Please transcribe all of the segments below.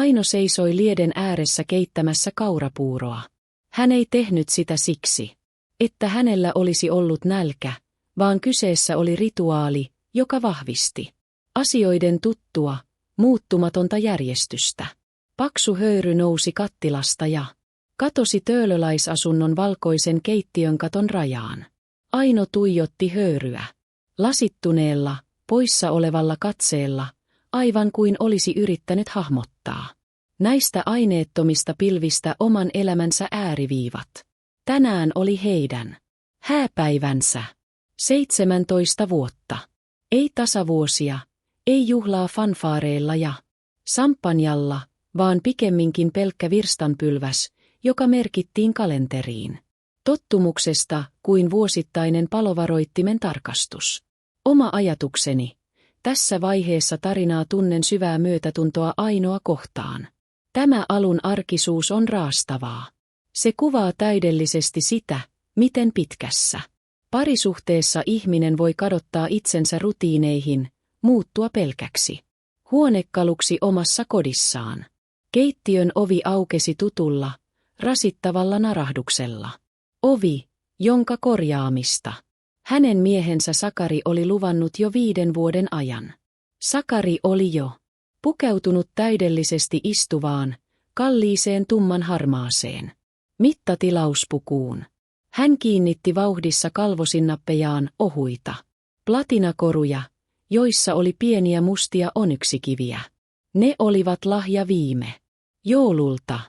Aino seisoi lieden ääressä keittämässä kaurapuuroa. Hän ei tehnyt sitä siksi, että hänellä olisi ollut nälkä, vaan kyseessä oli rituaali, joka vahvisti asioiden tuttua, muuttumatonta järjestystä. Paksu höyry nousi kattilasta ja katosi töölöläisasunnon valkoisen keittiön katon rajaan. Aino tuijotti höyryä lasittuneella, poissa olevalla katseella, aivan kuin olisi yrittänyt hahmottaa näistä aineettomista pilvistä oman elämänsä ääriviivat. Tänään oli heidän hääpäivänsä. 17 vuotta. Ei tasavuosia, ei juhlaa fanfaareilla ja sampanjalla, vaan pikemminkin pelkkä virstanpylväs, joka merkittiin kalenteriin. Tottumuksesta kuin vuosittainen palovaroittimen tarkastus. Oma ajatukseni. Tässä vaiheessa tarinaa tunnen syvää myötätuntoa Ainoa kohtaan. Tämä alun arkisuus on raastavaa. Se kuvaa täydellisesti sitä, miten pitkässä parisuhteessa ihminen voi kadottaa itsensä rutiineihin, muuttua pelkäksi huonekaluksi omassa kodissaan. Keittiön ovi aukesi tutulla, rasittavalla narahduksella. Ovi, jonka korjaamista hänen miehensä Sakari oli luvannut jo 5 vuoden ajan. Sakari oli jo pukeutunut täydellisesti istuvaan, kalliiseen tumman harmaaseen mittatilauspukuun. Hän kiinnitti vauhdissa kalvosinnapejaan ohuita platinakoruja, joissa oli pieniä mustia onyksikiviä. Ne olivat lahja viime joululta.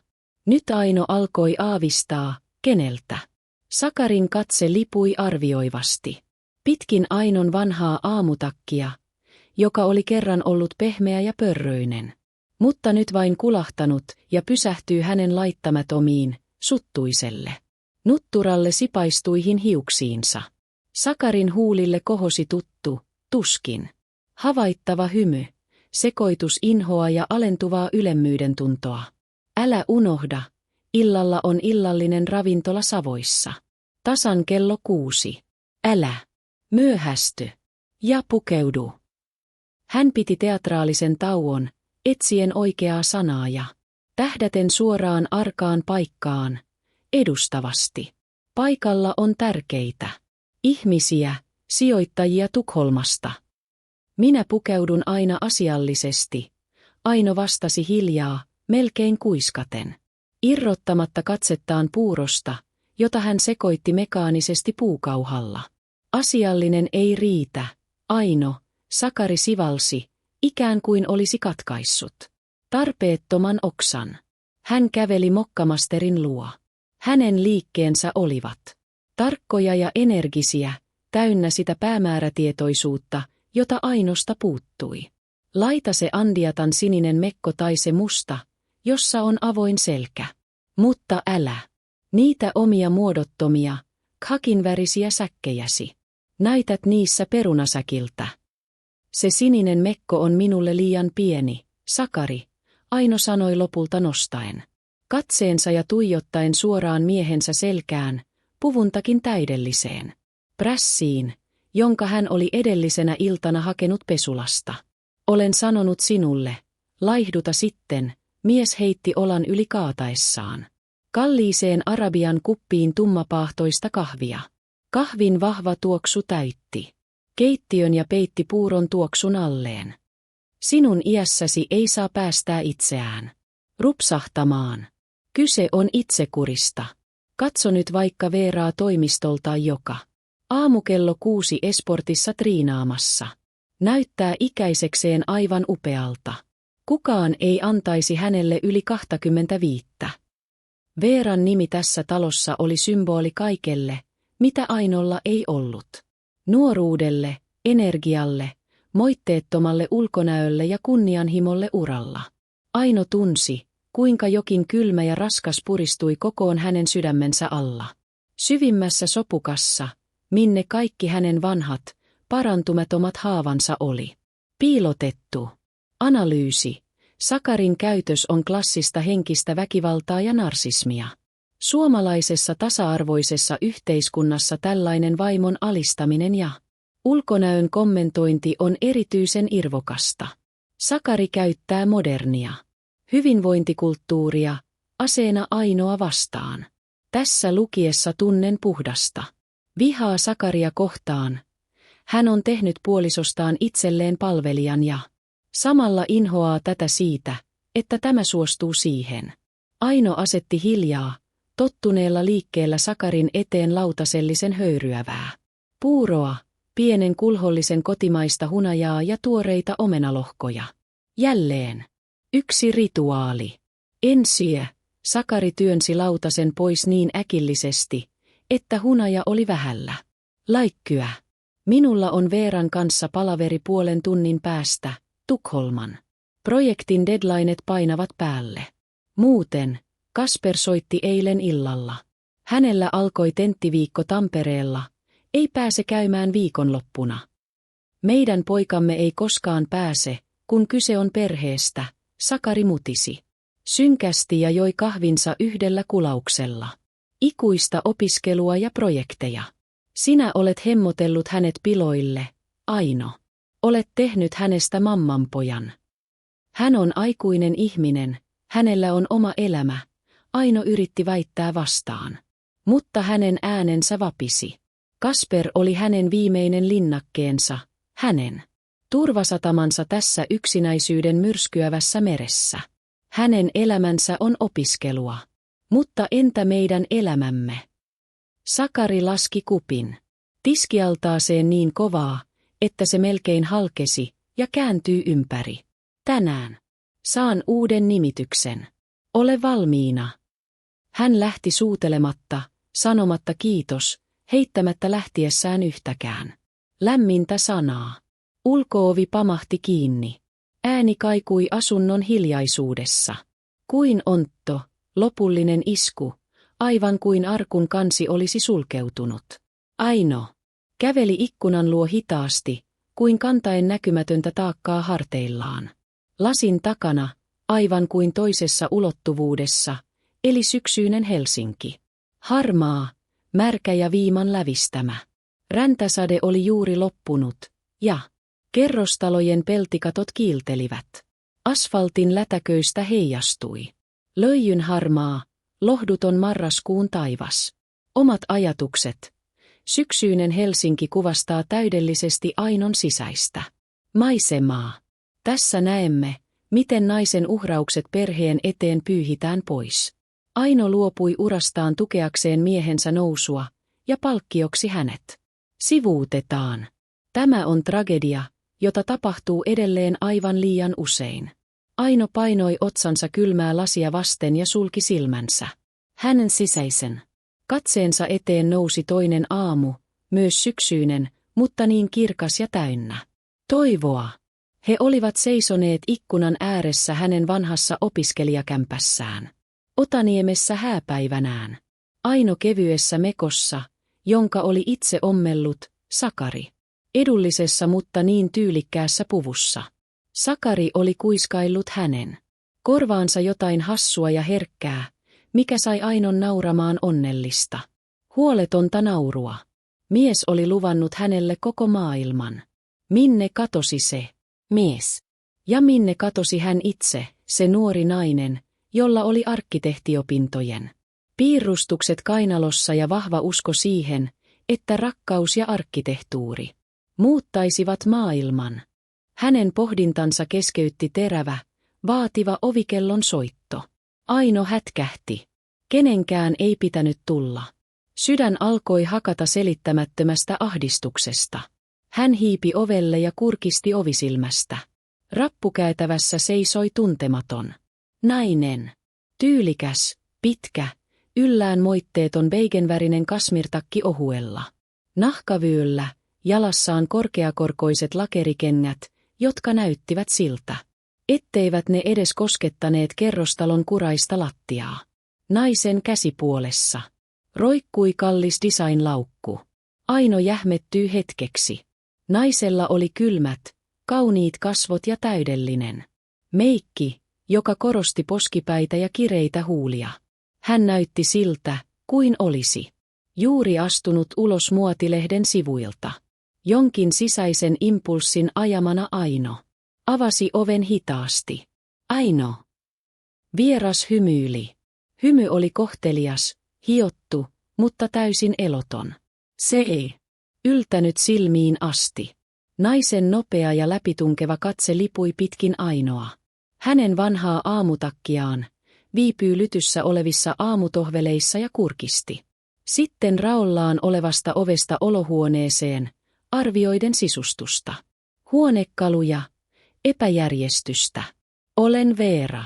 Nyt Aino alkoi aavistaa, keneltä. Sakarin katse lipui arvioivasti pitkin Ainon vanhaa aamutakkia, joka oli kerran ollut pehmeä ja pörröinen, mutta nyt vain kulahtanut ja pysähtyi hänen laittamatomiin, suttuiselle nutturalle sipaistuihin hiuksiinsa. Sakarin huulille kohosi tuttu, tuskin havaittava hymy, sekoitus inhoa ja alentuvaa ylemmyyden tuntoa. Älä unohda, illalla on illallinen ravintola Savoissa. Tasan kello 6. Älä myöhästy ja pukeudu. Hän piti teatraalisen tauon, etsien oikeaa sanaa ja tähdäten suoraan arkaan paikkaan, edustavasti. Paikalla on tärkeitä ihmisiä, sijoittajia Tukholmasta. Minä pukeudun aina asiallisesti, Aino vastasi hiljaa, melkein kuiskaten, irrottamatta katsettaan puurosta, jota hän sekoitti mekaanisesti puukauhalla. Asiallinen ei riitä, Aino, Sakari sivalsi, ikään kuin olisi katkaissut tarpeettoman oksan. Hän käveli mokkamasterin luo. Hänen liikkeensä olivat tarkkoja ja energisiä, täynnä sitä päämäärätietoisuutta, jota Ainosta puuttui. Laita se andiatan sininen mekko tai se musta, jossa on avoin selkä. Mutta älä niitä omia muodottomia, khakinvärisiä säkkejäsi. Näytät niissä perunasäkiltä. Se sininen mekko on minulle liian pieni, Sakari, Aino sanoi lopulta nostaen katseensa ja tuijottaen suoraan miehensä selkään, puvuntakin täydelliseen prässiin, jonka hän oli edellisenä iltana hakenut pesulasta. Olen sanonut sinulle, laihduta sitten, mies heitti olan yli kaataessaan kalliiseen arabian kuppiin tummapaahtoista kahvia. Kahvin vahva tuoksu täytti keittiön ja peitti puuron tuoksun alleen. Sinun iässäsi ei saa päästää itseään rupsahtamaan. Kyse on itsekurista. Katso nyt vaikka Veeraa toimistolta joka aamukello 6 Esportissa triinaamassa. Näyttää ikäisekseen aivan upealta. Kukaan ei antaisi hänelle yli 25. Veeran nimi tässä talossa oli symboli kaikelle, mitä Ainolla ei ollut. Nuoruudelle, energialle, moitteettomalle ulkonäölle ja kunnianhimolle uralla. Aino tunsi, kuinka jokin kylmä ja raskas puristui kokoon hänen sydämensä alla. Syvimmässä sopukassa, minne kaikki hänen vanhat, parantumattomat haavansa oli piilotettu. Analyysi. Sakarin käytös on klassista henkistä väkivaltaa ja narsismia. Suomalaisessa tasa-arvoisessa yhteiskunnassa tällainen vaimon alistaminen ja ulkonäön kommentointi on erityisen irvokasta. Sakari käyttää modernia Hyvinvointikulttuuria, aseena Ainoa vastaan. Tässä lukiessa tunnen puhdasta vihaa Sakaria kohtaan. Hän on tehnyt puolisostaan itselleen palvelijan ja samalla inhoaa tätä siitä, että tämä suostuu siihen. Aino asetti hiljaa, tottuneella liikkeellä Sakarin eteen lautasellisen höyryävää puuroa, pienen kulhollisen kotimaista hunajaa ja tuoreita omenalohkoja. Jälleen yksi rituaali. Ensiä, Sakari työnsi lautasen pois niin äkillisesti, että hunaja oli vähällä. Laikkyä. Minulla on Veeran kanssa palaveri puolen tunnin päästä, Tukholman. Projektin deadlinet painavat päälle. Muuten, Kasper soitti eilen illalla. Hänellä alkoi tenttiviikko Tampereella, ei pääse käymään viikonloppuna. Meidän poikamme ei koskaan pääse, kun kyse on perheestä, Sakari mutisi. Synkästi ja joi kahvinsa yhdellä kulauksella. Ikuista opiskelua ja projekteja. Sinä olet hemmotellut hänet piloille, Aino. Olet tehnyt hänestä mammanpojan. Hän on aikuinen ihminen, hänellä on oma elämä, Aino yritti väittää vastaan. Mutta hänen äänensä vapisi. Kasper oli hänen viimeinen linnakkeensa, hänen turvasatamansa tässä yksinäisyyden myrskyävässä meressä. Hänen elämänsä on opiskelua. Mutta entä meidän elämämme? Sakari laski kupin tiskialtaaseen niin kovaa, että se melkein halkesi ja kääntyi ympäri. Tänään saan uuden nimityksen. Ole valmiina. Hän lähti suutelematta, sanomatta kiitos, heittämättä lähtiessään yhtäkään lämmintä sanaa. Ulkoovi pamahti kiinni. Ääni kaikui asunnon hiljaisuudessa. Kuin ontto, lopullinen isku, aivan kuin arkun kansi olisi sulkeutunut. Aino käveli ikkunan luo hitaasti, kuin kantaen näkymätöntä taakkaa harteillaan. Lasin takana, aivan kuin toisessa ulottuvuudessa, eli syksyinen Helsinki. Harmaa, märkä ja viiman lävistämä. Räntäsade oli juuri loppunut, ja kerrostalojen peltikatot kiiltelivät. Asfaltin lätäköistä heijastui löijyn harmaa, lohduton marraskuun taivas. Omat ajatukset. Syksyinen Helsinki kuvastaa täydellisesti Ainon sisäistä maisemaa. Tässä näemme, miten naisen uhraukset perheen eteen pyyhitään pois. Aino luopui urastaan tukeakseen miehensä nousua, ja palkkioksi hänet sivuutetaan. Tämä on tragedia, jota tapahtuu edelleen aivan liian usein. Aino painoi otsansa kylmää lasia vasten ja sulki silmänsä. Hänen sisäisen katseensa eteen nousi toinen aamu, myös syksyinen, mutta niin kirkas ja täynnä toivoa. He olivat seisoneet ikkunan ääressä hänen vanhassa opiskelijakämpässään. Otaniemessä hääpäivänään. Aino kevyessä mekossa, jonka oli itse ommellut, Sakari. Edullisessa mutta niin tyylikkäässä puvussa. Sakari oli kuiskaillut hänen korvaansa jotain hassua ja herkkää, mikä sai Ainon nauramaan onnellista. Huoletonta naurua. Mies oli luvannut hänelle koko maailman. Minne katosi se mies? Ja minne katosi hän itse, se nuori nainen, jolla oli arkkitehtiopintojen piirustukset kainalossa ja vahva usko siihen, että rakkaus ja arkkitehtuuri muuttaisivat maailman. Hänen pohdintansa keskeytti terävä, vaativa ovikellon soitto. Aino hätkähti. Kenenkään ei pitänyt tulla. Sydän alkoi hakata selittämättömästä ahdistuksesta. Hän hiipi ovelle ja kurkisti ovisilmästä. Rappukäytävässä seisoi tuntematon nainen. Tyylikäs, pitkä, yllään moitteeton beigenvärinen kasmirtakki ohuella nahkavyöllä, jalassaan korkeakorkoiset lakerikengät, jotka näyttivät siltä, etteivät ne edes koskettaneet kerrostalon kuraista lattiaa. Naisen käsipuolessa roikkui kallis design-laukku. Aino jähmettyi hetkeksi. Naisella oli kylmät, kauniit kasvot ja täydellinen meikki, joka korosti poskipäitä ja kireitä huulia. Hän näytti siltä, kuin olisi juuri astunut ulos muotilehden sivuilta. Jonkin sisäisen impulssin ajamana Aino avasi oven hitaasti. Aino. Vieras hymyili. Hymy oli kohtelias, hiottu, mutta täysin eloton. Se ei yltänyt silmiin asti. Naisen nopea ja läpitunkeva katse lipui pitkin Ainoa. Hänen vanhaa aamutakkiaan, viipyi lytyssä olevissa aamutohveleissa ja kurkisti. Sitten raollaan olevasta ovesta olohuoneeseen, arvioiden sisustusta. Huonekaluja, epäjärjestystä. Olen Veera.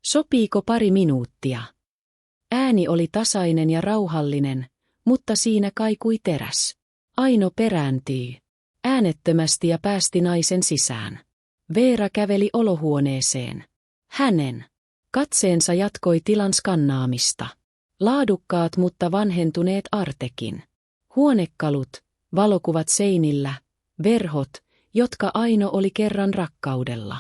Sopiiko pari minuuttia? Ääni oli tasainen ja rauhallinen, mutta siinä kaikui teräs. Aino perääntyi äänettömästi ja päästi naisen sisään. Veera käveli olohuoneeseen. Hänen katseensa jatkoi tilan skannaamista. Laadukkaat mutta vanhentuneet Artekin huonekalut, valokuvat seinillä, verhot, jotka Aino oli kerran rakkaudella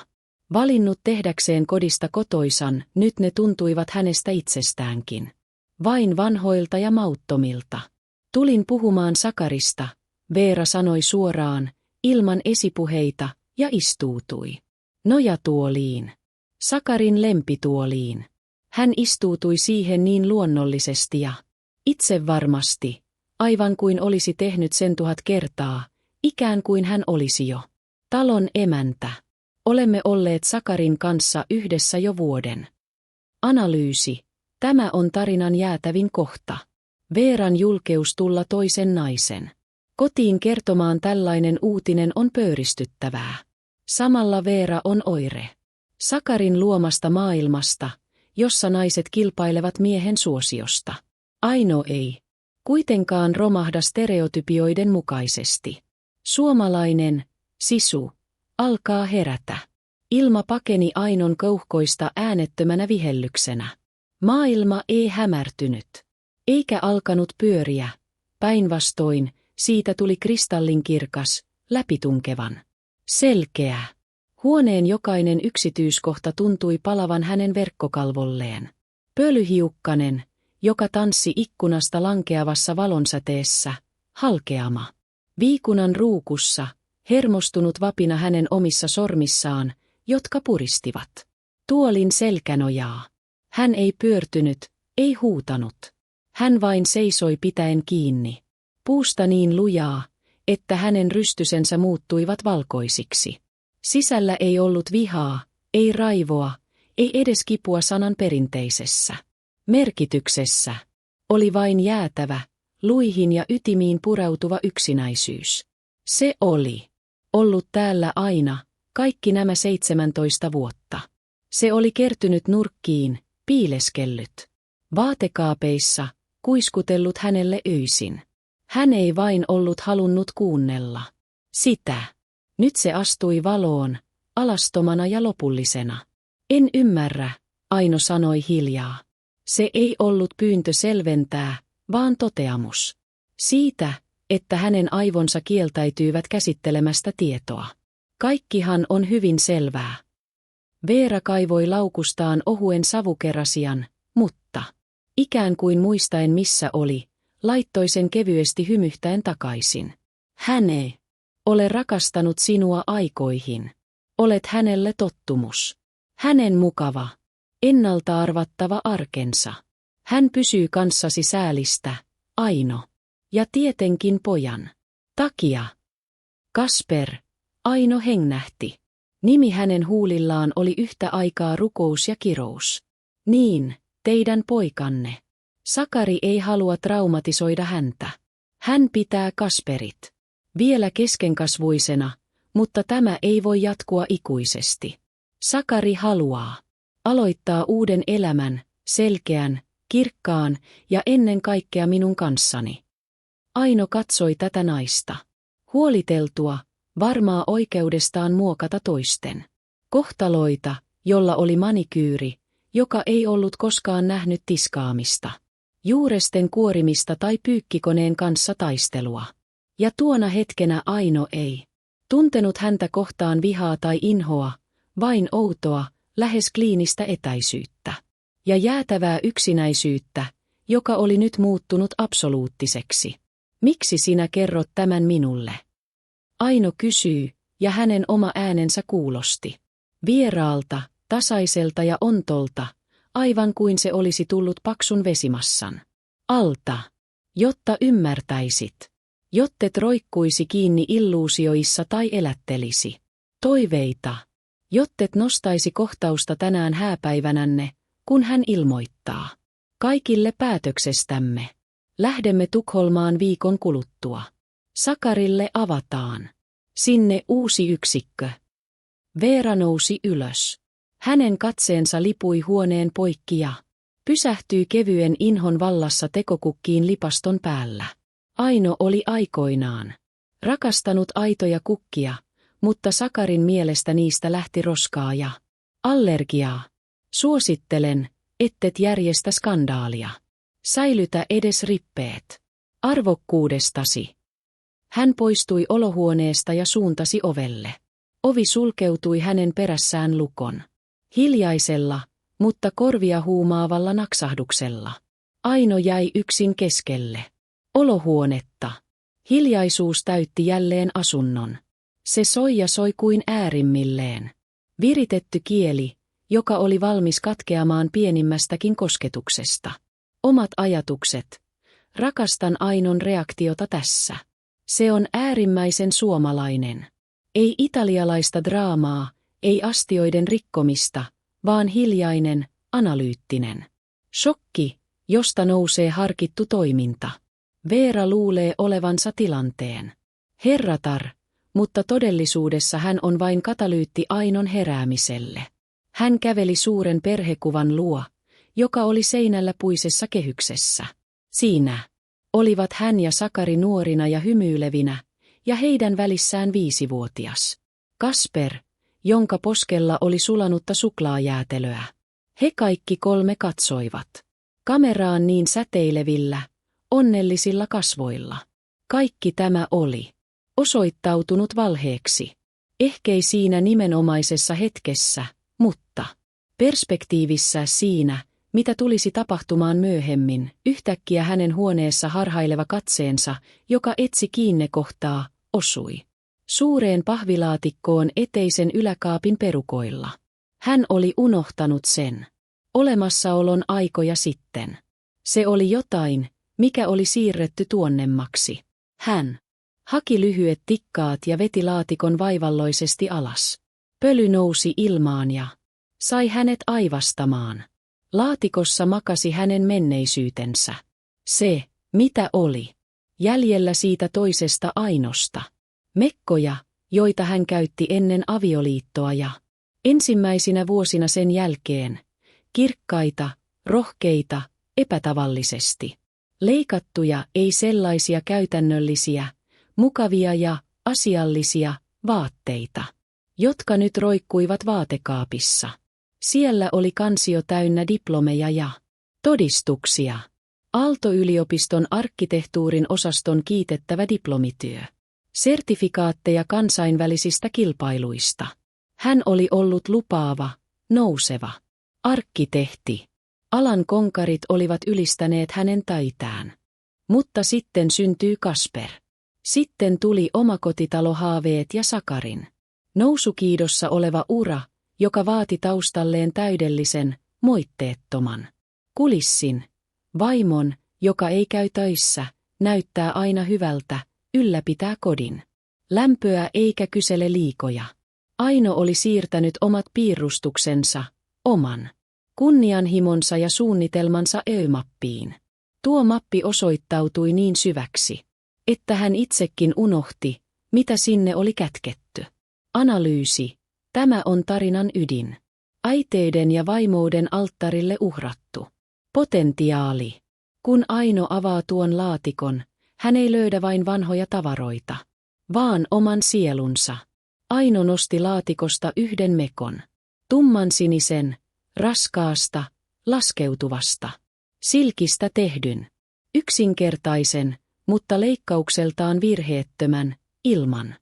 valinnut tehdäkseen kodista kotoisan, nyt ne tuntuivat hänestä itsestäänkin vain vanhoilta ja mauttomilta. Tulin puhumaan Sakarista, Veera sanoi suoraan, ilman esipuheita, ja istuutui nojatuoliin. Sakarin lempituoliin. Hän istuutui siihen niin luonnollisesti ja itsevarmasti, aivan kuin olisi tehnyt sen 1000 kertaa, ikään kuin hän olisi jo talon emäntä. Olemme olleet Sakarin kanssa yhdessä jo vuoden. Analyysi. Tämä on tarinan jäätävin kohta. Veeran julkeus tulla toisen naisen kotiin kertomaan tällainen uutinen on pöyristyttävää. Samalla Veera on oire Sakarin luomasta maailmasta, jossa naiset kilpailevat miehen suosiosta. Aino ei kuitenkaan romahda stereotypioiden mukaisesti. Suomalainen sisu alkaa herätä. Ilma pakeni Ainon keuhkoista äänettömänä vihellyksenä. Maailma ei hämärtynyt, eikä alkanut pyöriä. Päinvastoin, siitä tuli kristallinkirkas, läpitunkevan selkeä. Huoneen jokainen yksityiskohta tuntui palavan hänen verkkokalvolleen. Pölyhiukkanen, joka tanssi ikkunasta lankeavassa valonsäteessä, halkeama. Viikunan ruukussa, hermostunut vapina hänen omissa sormissaan, jotka puristivat tuolin selkänojaa. Hän ei pyörtynyt, ei huutanut. Hän vain seisoi pitäen kiinni. Puusta niin lujaa, että hänen rystysensä muuttuivat valkoisiksi. Sisällä ei ollut vihaa, ei raivoa, ei edes kipua sanan perinteisessä merkityksessä. Oli vain jäätävä, luihin ja ytimiin pureutuva yksinäisyys. Se oli ollut täällä aina, kaikki nämä 17 vuotta. Se oli kertynyt nurkkiin, piileskellyt vaatekaapeissa, kuiskutellut hänelle öisin. Hän ei vain ollut halunnut kuunnella sitä. Nyt se astui valoon, alastomana ja lopullisena. En ymmärrä, Aino sanoi hiljaa. Se ei ollut pyyntö selventää, vaan toteamus siitä, että hänen aivonsa kieltäytyivät käsittelemästä tietoa. Kaikkihan on hyvin selvää. Veera kaivoi laukustaan ohuen savukerasian, mutta ikään kuin muistaen missä oli, laittoi sen kevyesti hymyhtäen takaisin. Hän ei ole rakastanut sinua aikoihin. Olet hänelle tottumus. Hänen mukava, ennalta arvattava arkensa. Hän pysyy kanssasi säälistä, Aino. Ja tietenkin pojan takia. Kasper, Aino hengähti. Nimi hänen huulillaan oli yhtä aikaa rukous ja kirous. Niin, teidän poikanne. Sakari ei halua traumatisoida häntä. Hän pitää Kasperit vielä keskenkasvuisena, mutta tämä ei voi jatkua ikuisesti. Sakari haluaa aloittaa uuden elämän, selkeän, kirkkaan ja ennen kaikkea minun kanssani. Aino katsoi tätä naista. Huoliteltua, varmaa oikeudestaan muokata toisten kohtaloita, jolla oli manikyyri, joka ei ollut koskaan nähnyt tiskaamista, juuresten kuorimista tai pyykkikoneen kanssa taistelua. Ja tuona hetkenä Aino ei tuntenut häntä kohtaan vihaa tai inhoa, vain outoa, lähes kliinistä etäisyyttä. Ja jäätävää yksinäisyyttä, joka oli nyt muuttunut absoluuttiseksi. Miksi sinä kerrot tämän minulle? Aino kysyy, ja hänen oma äänensä kuulosti vieraalta, tasaiselta ja ontolta, aivan kuin se olisi tullut paksun vesimassan alta. Jotta ymmärtäisit. Jottet roikkuisi kiinni illuusioissa tai elättelisi toiveita. Jottet nostaisi kohtausta tänään hääpäivänänne, kun hän ilmoittaa kaikille päätöksestämme. Lähdemme Tukholmaan viikon kuluttua. Sakarille avataan sinne uusi yksikkö. Veera nousi ylös. Hänen katseensa lipui huoneen poikki ja pysähtyi kevyen inhon vallassa tekokukkiin lipaston päällä. Aino oli aikoinaan rakastanut aitoja kukkia, mutta Sakarin mielestä niistä lähti roskaa ja allergiaa. Suosittelen, ettet järjestä skandaalia. Säilytä edes rippeet arvokkuudestasi. Hän poistui olohuoneesta ja suuntasi ovelle. Ovi sulkeutui hänen perässään lukon. Hiljaisella, mutta korvia huumaavalla naksahduksella. Aino jäi yksin keskelle olohuonetta. Hiljaisuus täytti jälleen asunnon. Se soi ja soi kuin äärimmilleen. Viritetty kieli, joka oli valmis katkeamaan pienimmästäkin kosketuksesta. Omat ajatukset. Rakastan Ainon reaktiota tässä. Se on äärimmäisen suomalainen. Ei italialaista draamaa, ei astioiden rikkomista, vaan hiljainen, analyyttinen shokki, josta nousee harkittu toiminta. Veera luulee olevansa tilanteen herratar, mutta todellisuudessa hän on vain katalyytti Ainon heräämiselle. Hän käveli suuren perhekuvan luo, joka oli seinällä puisessa kehyksessä. Siinä olivat hän ja Sakari nuorina ja hymyilevinä, ja heidän välissään 5-vuotias Kasper, jonka poskella oli sulanutta suklaajäätelöä. He kaikki 3 katsoivat kameraan niin säteilevillä, onnellisilla kasvoilla. Kaikki tämä oli osoittautunut valheeksi. Ehkei siinä nimenomaisessa hetkessä, mutta perspektiivissä siinä, mitä tulisi tapahtumaan myöhemmin, yhtäkkiä hänen huoneessa harhaileva katseensa, joka etsi kiinnekohtaa, osui suureen pahvilaatikkoon eteisen yläkaapin perukoilla. Hän oli unohtanut sen olemassaolon aikoja sitten. Se oli jotain, mikä oli siirretty tuonnemmaksi. Hän haki lyhyet tikkaat ja veti laatikon vaivalloisesti alas. Pöly nousi ilmaan ja sai hänet aivastamaan. Laatikossa makasi hänen menneisyytensä. Se, mitä oli jäljellä siitä toisesta Ainosta. Mekkoja, joita hän käytti ennen avioliittoa ja ensimmäisinä vuosina sen jälkeen. Kirkkaita, rohkeita, epätavallisesti leikattuja, ei sellaisia käytännöllisiä, mukavia ja asiallisia vaatteita, jotka nyt roikkuivat vaatekaapissa. Siellä oli kansio täynnä diplomeja ja todistuksia. Aalto-yliopiston arkkitehtuurin osaston kiitettävä diplomityö. Sertifikaatteja kansainvälisistä kilpailuista. Hän oli ollut lupaava, nouseva arkkitehti. Alan konkarit olivat ylistäneet hänen taitään. Mutta sitten syntyi Kasper. Sitten tuli omakotitalohaaveet ja Sakarin nousukiidossa oleva ura, joka vaati taustalleen täydellisen, moitteettoman kulissin. Vaimon, joka ei käy töissä, näyttää aina hyvältä, ylläpitää kodin lämpöä eikä kysele liikoja. Aino oli siirtänyt omat piirustuksensa, oman kunnianhimonsa ja suunnitelmansa Ö-mappiin. Tuo mappi osoittautui niin syväksi, että hän itsekin unohti, mitä sinne oli kätketty. Analyysi. Tämä on tarinan ydin. Äiteyden ja vaimouden alttarille uhrattu potentiaali. Kun Aino avaa tuon laatikon, hän ei löydä vain vanhoja tavaroita, vaan oman sielunsa. Aino nosti laatikosta yhden mekon. Tummansinisen, raskaasta, laskeutuvasta, silkistä tehdyn. Yksinkertaisen, mutta leikkaukseltaan virheettömän, ilman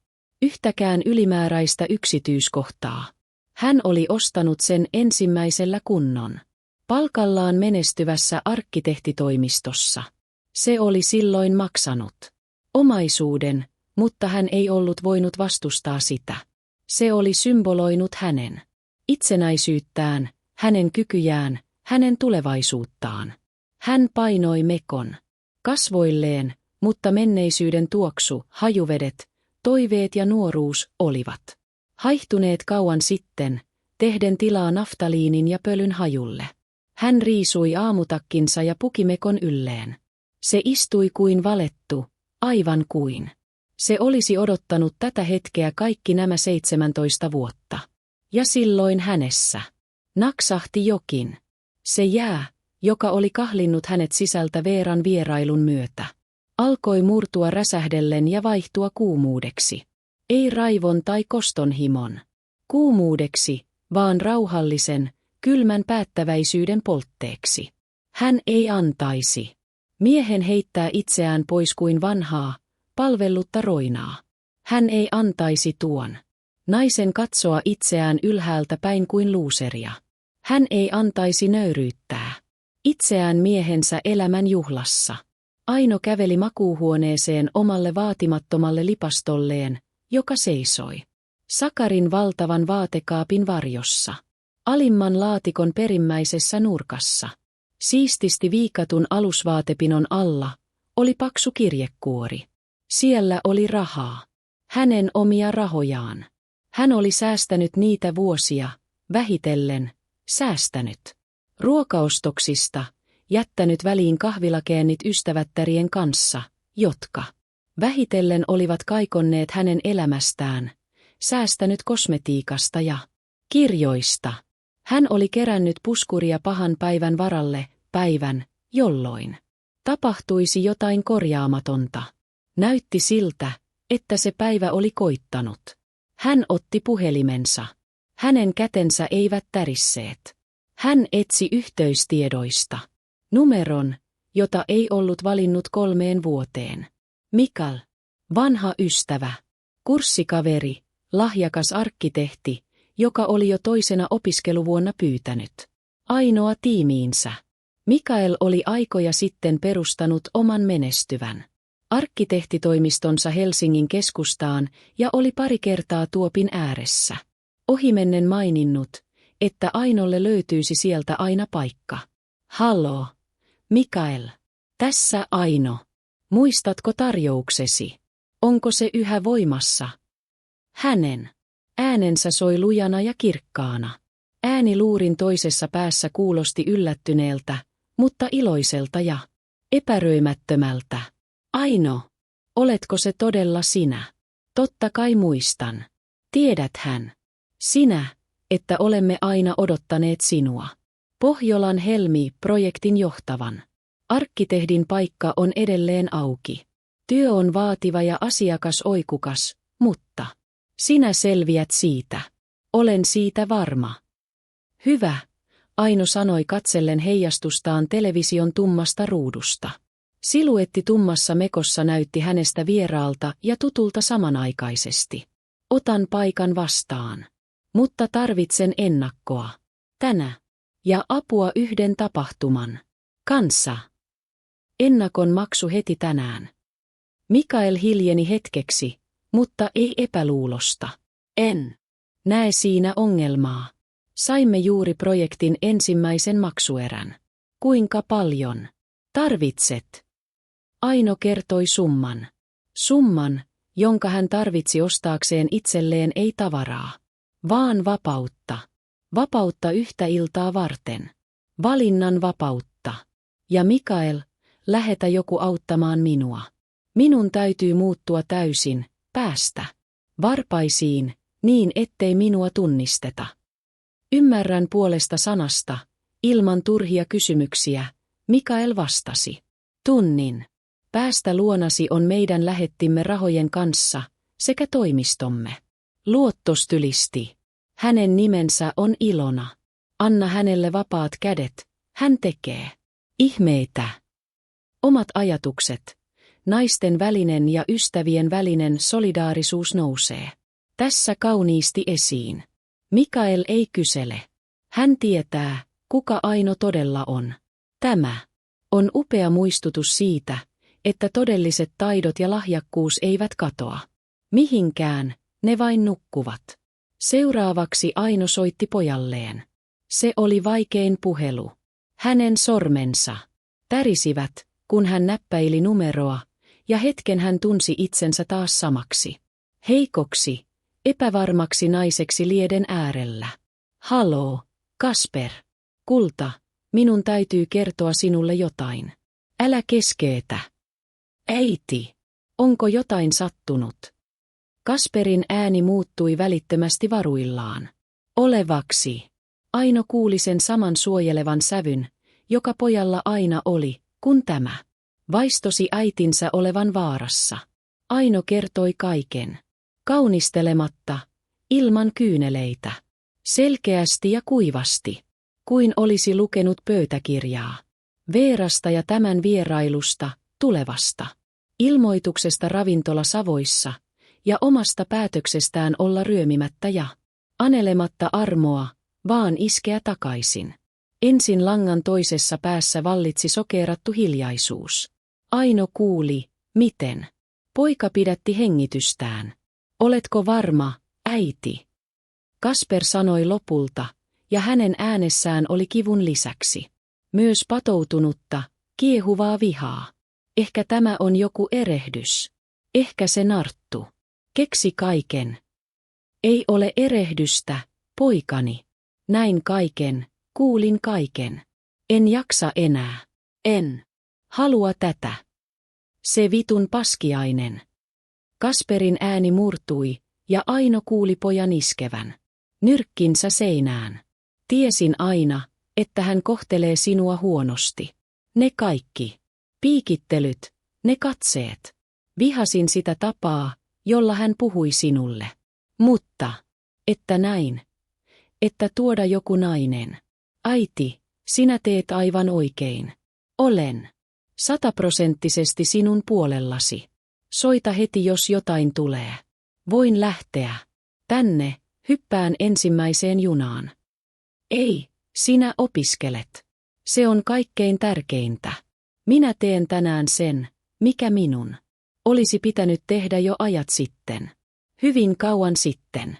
yhtäkään ylimääräistä yksityiskohtaa. Hän oli ostanut sen ensimmäisellä kunnon palkallaan menestyvässä arkkitehtitoimistossa. Se oli silloin maksanut omaisuuden, mutta hän ei ollut voinut vastustaa sitä. Se oli symboloinut hänen itsenäisyyttään, hänen kykyjään, hänen tulevaisuuttaan. Hän painoi mekon kasvoilleen, mutta menneisyyden tuoksu, hajuvedet, toiveet ja nuoruus olivat haihtuneet kauan sitten, tehden tilaa naftaliinin ja pölyn hajulle. Hän riisui aamutakkinsa ja puki mekon ylleen. Se istui kuin valettu, aivan kuin se olisi odottanut tätä hetkeä kaikki nämä 17 vuotta. Ja silloin hänessä naksahti jokin. Se jää, joka oli kahlinnut hänet sisältä Veeran vierailun myötä, alkoi murtua räsähdellen ja vaihtua kuumuudeksi. Ei raivon tai koston himon kuumuudeksi, vaan rauhallisen, kylmän päättäväisyyden poltteeksi. Hän ei antaisi miehen heittää itseään pois kuin vanhaa, palvellutta roinaa. Hän ei antaisi tuon naisen katsoa itseään ylhäältä päin kuin luuseria. Hän ei antaisi nöyryyttää itseään miehensä elämän juhlassa. Aino käveli makuuhuoneeseen omalle vaatimattomalle lipastolleen, joka seisoi Sakarin valtavan vaatekaapin varjossa. Alimman laatikon perimmäisessä nurkassa, siististi viikatun alusvaatepinon alla, oli paksu kirjekuori. Siellä oli rahaa. Hänen omia rahojaan. Hän oli säästänyt niitä vuosia, vähitellen, säästänyt ruokaostoksista, jättänyt väliin kahvilakeennit ystävättärien kanssa, jotka vähitellen olivat kaikonneet hänen elämästään, säästänyt kosmetiikasta ja kirjoista. Hän oli kerännyt puskuria pahan päivän varalle, päivän, jolloin tapahtuisi jotain korjaamatonta. Näytti siltä, että se päivä oli koittanut. Hän otti puhelimensa. Hänen kätensä eivät tärisseet. Hän etsi yhteystiedoista numeron, jota ei ollut valinnut 3 vuoteen. Mikael, vanha ystävä, kurssikaveri, lahjakas arkkitehti, joka oli jo toisena opiskeluvuonna pyytänyt Ainoa tiimiinsä. Mikael oli aikoja sitten perustanut oman menestyvän arkkitehtitoimistonsa Helsingin keskustaan ja oli pari kertaa tuopin ääressä ohimennen maininnut, että Ainolle löytyisi sieltä aina paikka. Halloo, Mikael. Tässä Aino. Muistatko tarjouksesi? Onko se yhä voimassa? Hänen äänensä soi lujana ja kirkkaana. Ääni luurin toisessa päässä kuulosti yllättyneeltä, mutta iloiselta ja epäröimättömältä. Aino, oletko se todella sinä? Totta kai muistan. Tiedäthän sinä, että olemme aina odottaneet sinua. Pohjolan Helmi-projektin johtavan arkkitehdin paikka on edelleen auki. Työ on vaativa ja asiakas oikukas, mutta sinä selviät siitä. Olen siitä varma. Hyvä, Aino sanoi katsellen heijastustaan television tummasta ruudusta. Siluetti tummassa mekossa näytti hänestä vieraalta ja tutulta samanaikaisesti. Otan paikan vastaan. Mutta tarvitsen ennakkoa. Tänä. Ja apua yhden tapahtuman kanssa. Ennakon maksu heti tänään. Mikael hiljeni hetkeksi, mutta ei epäluulosta. En näe siinä ongelmaa. Saimme juuri projektin ensimmäisen maksuerän. Kuinka paljon tarvitset? Aino kertoi summan. Summan, jonka hän tarvitsi ostaakseen itselleen ei tavaraa, vaan vapautta. Vapautta yhtä iltaa varten. Valinnan vapautta. Ja Mikael, lähetä joku auttamaan minua. Minun täytyy muuttua täysin, päästä varpaisiin, niin ettei minua tunnisteta. Ymmärrän puolesta sanasta, ilman turhia kysymyksiä, Mikael vastasi. Tunnin päästä luonasi on meidän lähettimme rahojen kanssa, sekä toimistomme. Luottostylisti. Hänen nimensä on Ilona. Anna hänelle vapaat kädet, hän tekee ihmeitä. Omat ajatukset, naisten välinen ja ystävien välinen solidaarisuus nousee tässä kauniisti esiin. Mikael ei kysele. Hän tietää, kuka Aino todella on. Tämä on upea muistutus siitä, että todelliset taidot ja lahjakkuus eivät katoa mihinkään, ne vain nukkuvat. Seuraavaksi Aino soitti pojalleen. Se oli vaikein puhelu. Hänen sormensa tärisivät, kun hän näppäili numeroa, ja hetken hän tunsi itsensä taas samaksi. Heikoksi, epävarmaksi naiseksi lieden äärellä. Haloo, Kasper. Kulta, minun täytyy kertoa sinulle jotain. Älä keskeytä. Äiti, onko jotain sattunut? Kasperin ääni muuttui välittömästi varuillaan. Olevaksi. Aino kuuli sen saman suojelevan sävyn, joka pojalla aina oli, kun tämä vaistosi äitinsä olevan vaarassa. Aino kertoi kaiken. Kaunistelematta, ilman kyyneleitä. Selkeästi ja kuivasti, kuin olisi lukenut pöytäkirjaa. Veerasta ja tämän vierailusta, tulevasta. Ilmoituksesta ravintola Savoissa, ja omasta päätöksestään olla ryömimättä ja anelematta armoa, vaan iskeä takaisin. Ensin langan toisessa päässä vallitsi sokeerattu hiljaisuus. Aino kuuli, miten poika pidätti hengitystään. Oletko varma, äiti? Kasper sanoi lopulta, ja hänen äänessään oli kivun lisäksi myös patoutunutta, kiehuvaa vihaa. Ehkä tämä on joku erehdys. Ehkä se narttu keksi kaiken. Ei ole erehdystä, poikani. Näin kaiken, kuulin kaiken. En jaksa enää. En halua tätä. Se vitun paskiainen. Kasperin ääni murtui, ja Aino kuuli pojan iskevän nyrkkinsä seinään. Tiesin aina, että hän kohtelee sinua huonosti. Ne kaikki piikittelyt, ne katseet. Vihasin sitä tapaa, jolla hän puhui sinulle. Mutta, että näin, että tuoda joku nainen. Äiti, sinä teet aivan oikein. Olen 100% sinun puolellasi. Soita heti, jos jotain tulee. Voin lähteä. Tänne, hyppään ensimmäiseen junaan. Ei, sinä opiskelet. Se on kaikkein tärkeintä. Minä teen tänään sen, mikä minun olisi pitänyt tehdä jo ajat sitten. Hyvin kauan sitten.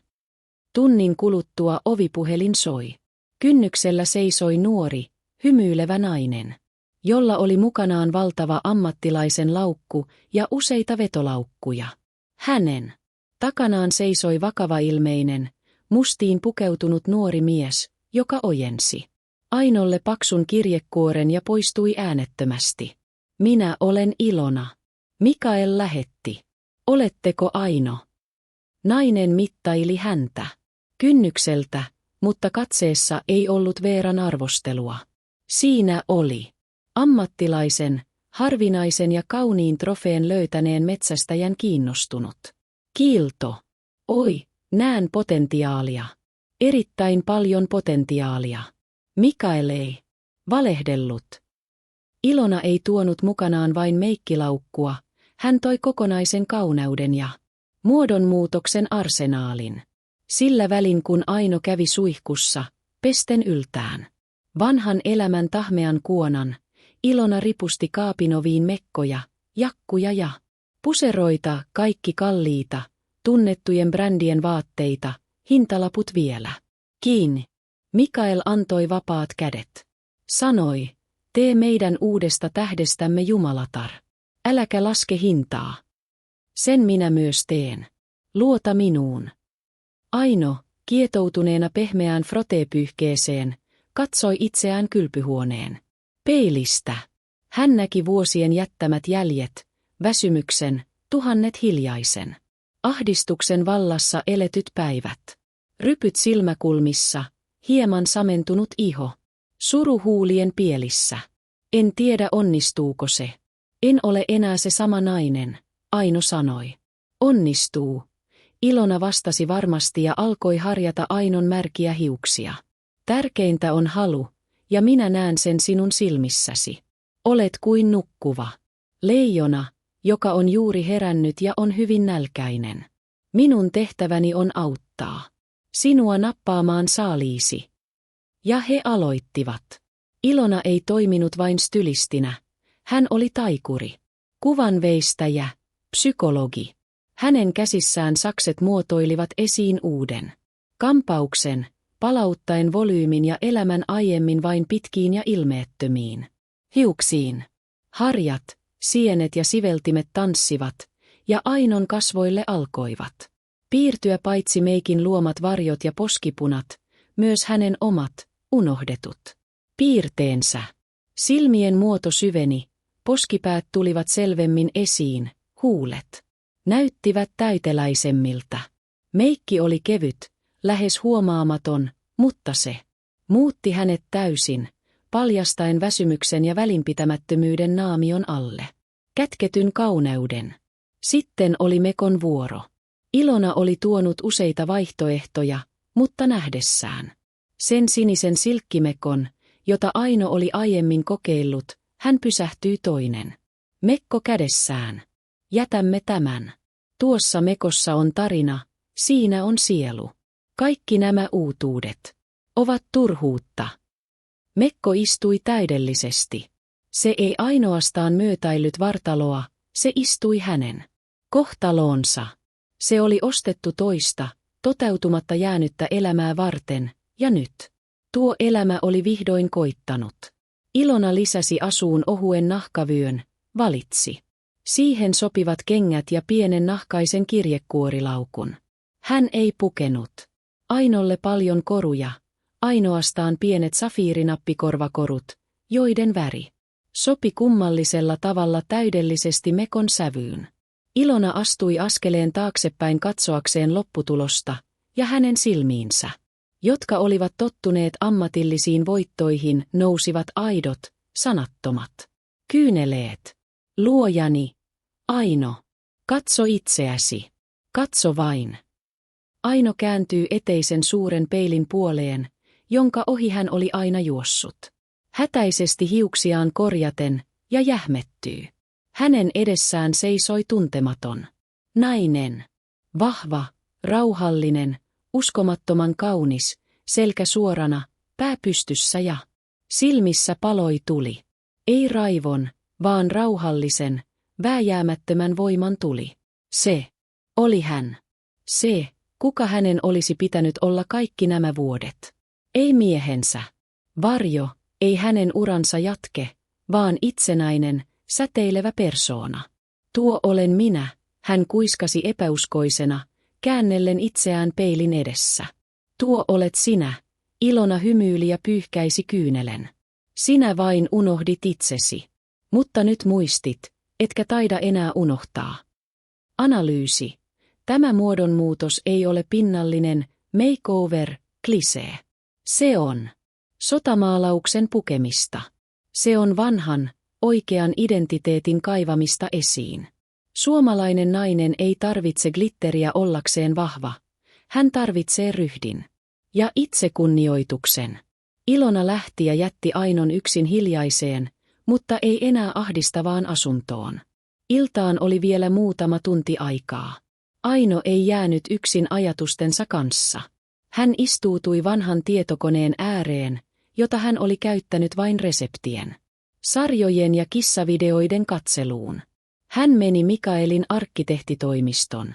Tunnin kuluttua ovipuhelin soi. Kynnyksellä seisoi nuori, hymyilevä nainen, jolla oli mukanaan valtava ammattilaisen laukku ja useita vetolaukkuja. Hänen takanaan seisoi vakavailmeinen, mustiin pukeutunut nuori mies, joka ojensi Ainolle paksun kirjekuoren ja poistui äänettömästi. Minä olen Ilona. Mikael lähetti. Oletteko Aino? Nainen mittaili häntä kynnykseltä, mutta katseessa ei ollut Veeran arvostelua. Siinä oli ammattilaisen, harvinaisen ja kauniin trofeen löytäneen metsästäjän kiinnostunut kiilto. Oi, näen potentiaalia. Erittäin paljon potentiaalia. Mikael ei valehdellut. Ilona ei tuonut mukanaan vain meikkilaukkua, hän toi kokonaisen kauneuden ja muodonmuutoksen arsenaalin. Sillä välin kun Aino kävi suihkussa, pesten yltään vanhan elämän tahmean kuonan, Ilona ripusti kaapinoviin mekkoja, jakkuja ja puseroita, kaikki kalliita, tunnettujen brändien vaatteita, hintalaput vielä kiinni. Mikael antoi vapaat kädet. Sanoi, tee meidän uudesta tähdestämme jumalatar. Äläkä laske hintaa. Sen minä myös teen. Luota minuun. Aino, kietoutuneena pehmeään froteepyyhkeeseen, katsoi itseään kylpyhuoneen peilistä. Hän näki vuosien jättämät jäljet, väsymyksen, tuhannet hiljaisen ahdistuksen vallassa eletyt päivät. Rypyt silmäkulmissa, hieman samentunut iho, suru huulien pielissä. En tiedä onnistuuko se. En ole enää se sama nainen, Aino sanoi. Onnistuu. Ilona vastasi varmasti ja alkoi harjata Ainon märkiä hiuksia. Tärkeintä on halu, ja minä näen sen sinun silmissäsi. Olet kuin nukkuva leijona, joka on juuri herännyt ja on hyvin nälkäinen. Minun tehtäväni on auttaa sinua nappaamaan saaliisi. Ja he aloittivat. Ilona ei toiminut vain stylistinä. Hän oli taikuri, kuvanveistäjä, psykologi. Hänen käsissään sakset muotoilivat esiin uuden kampauksen, palauttaen volyymin ja elämän aiemmin vain pitkiin ja ilmeettömiin hiuksiin. Harjat, sienet ja siveltimet tanssivat, ja Ainon kasvoille alkoivat piirtyä paitsi meikin luomat varjot ja poskipunat, myös hänen omat, unohdetut piirteensä. Silmien muoto syveni, poskipäät tulivat selvemmin esiin, huulet näyttivät täyteläisemmiltä. Meikki oli kevyt, lähes huomaamaton, mutta se muutti hänet täysin, paljastaen väsymyksen ja välinpitämättömyyden naamion alle kätketyn kauneuden. Sitten oli Mekon vuoro. Ilona oli tuonut useita vaihtoehtoja, mutta nähdessään sen sinisen silkkimekon, jota Aino oli aiemmin kokeillut, hän pysähtyi toinen mekko kädessään. Jätämme tämän. Tuossa mekossa on tarina, siinä on sielu. Kaikki nämä uutuudet ovat turhuutta. Mekko istui täydellisesti. Se ei ainoastaan myötäillyt vartaloa, se istui hänen kohtaloonsa. Se oli ostettu toista, toteutumatta jäänyttä elämää varten, ja nyt tuo elämä oli vihdoin koittanut. Ilona lisäsi asuun ohuen nahkavyön, valitsi siihen sopivat kengät ja pienen nahkaisen kirjekuorilaukun. Hän ei pukenut Ainolle paljon koruja, ainoastaan pienet safiirinappikorvakorut, joiden väri sopi kummallisella tavalla täydellisesti Mekon sävyyn. Ilona astui askeleen taaksepäin katsoakseen lopputulosta, ja hänen silmiinsä, jotka olivat tottuneet ammatillisiin voittoihin, nousivat aidot, sanattomat kyyneleet. Luojani, Aino, katso itseäsi, katso vain. Aino kääntyy eteisen suuren peilin puoleen, jonka ohi hän oli aina juossut. Hätäisesti hiuksiaan korjaten, ja jähmettyy. Hänen edessään seisoi tuntematon nainen. Vahva, rauhallinen, uskomattoman kaunis, selkä suorana, pää pystyssä ja silmissä paloi tuli. Ei raivon, vaan rauhallisen, vääjäämättömän voiman tuli. Se oli hän. Se, kuka hänen olisi pitänyt olla kaikki nämä vuodet. Ei miehensä. Varjo, ei hänen uransa jatke, vaan itsenäinen, säteilevä persoona. Tuo olen minä, hän kuiskasi epäuskoisena, käännellen itseään peilin edessä. Tuo olet sinä, Ilona hymyili ja pyyhkäisi kyynelen. Sinä vain unohdit itsesi. Mutta nyt muistit, etkä taida enää unohtaa. Analyysi. Tämä muodonmuutos ei ole pinnallinen, makeover, klisee. Se on sotamaalauksen pukemista. Se on vanhan, oikean identiteetin kaivamista esiin. Suomalainen nainen ei tarvitse glitteriä ollakseen vahva. Hän tarvitsee ryhdin ja itsekunnioituksen. Ilona lähti ja jätti Ainon yksin hiljaiseen, mutta ei enää ahdistavaan asuntoon. Iltaan oli vielä muutama tunti aikaa. Aino ei jäänyt yksin ajatustensa kanssa. Hän istuutui vanhan tietokoneen ääreen, jota hän oli käyttänyt vain reseptien, sarjojen ja kissavideoiden katseluun. Hän meni Mikaelin arkkitehtitoimiston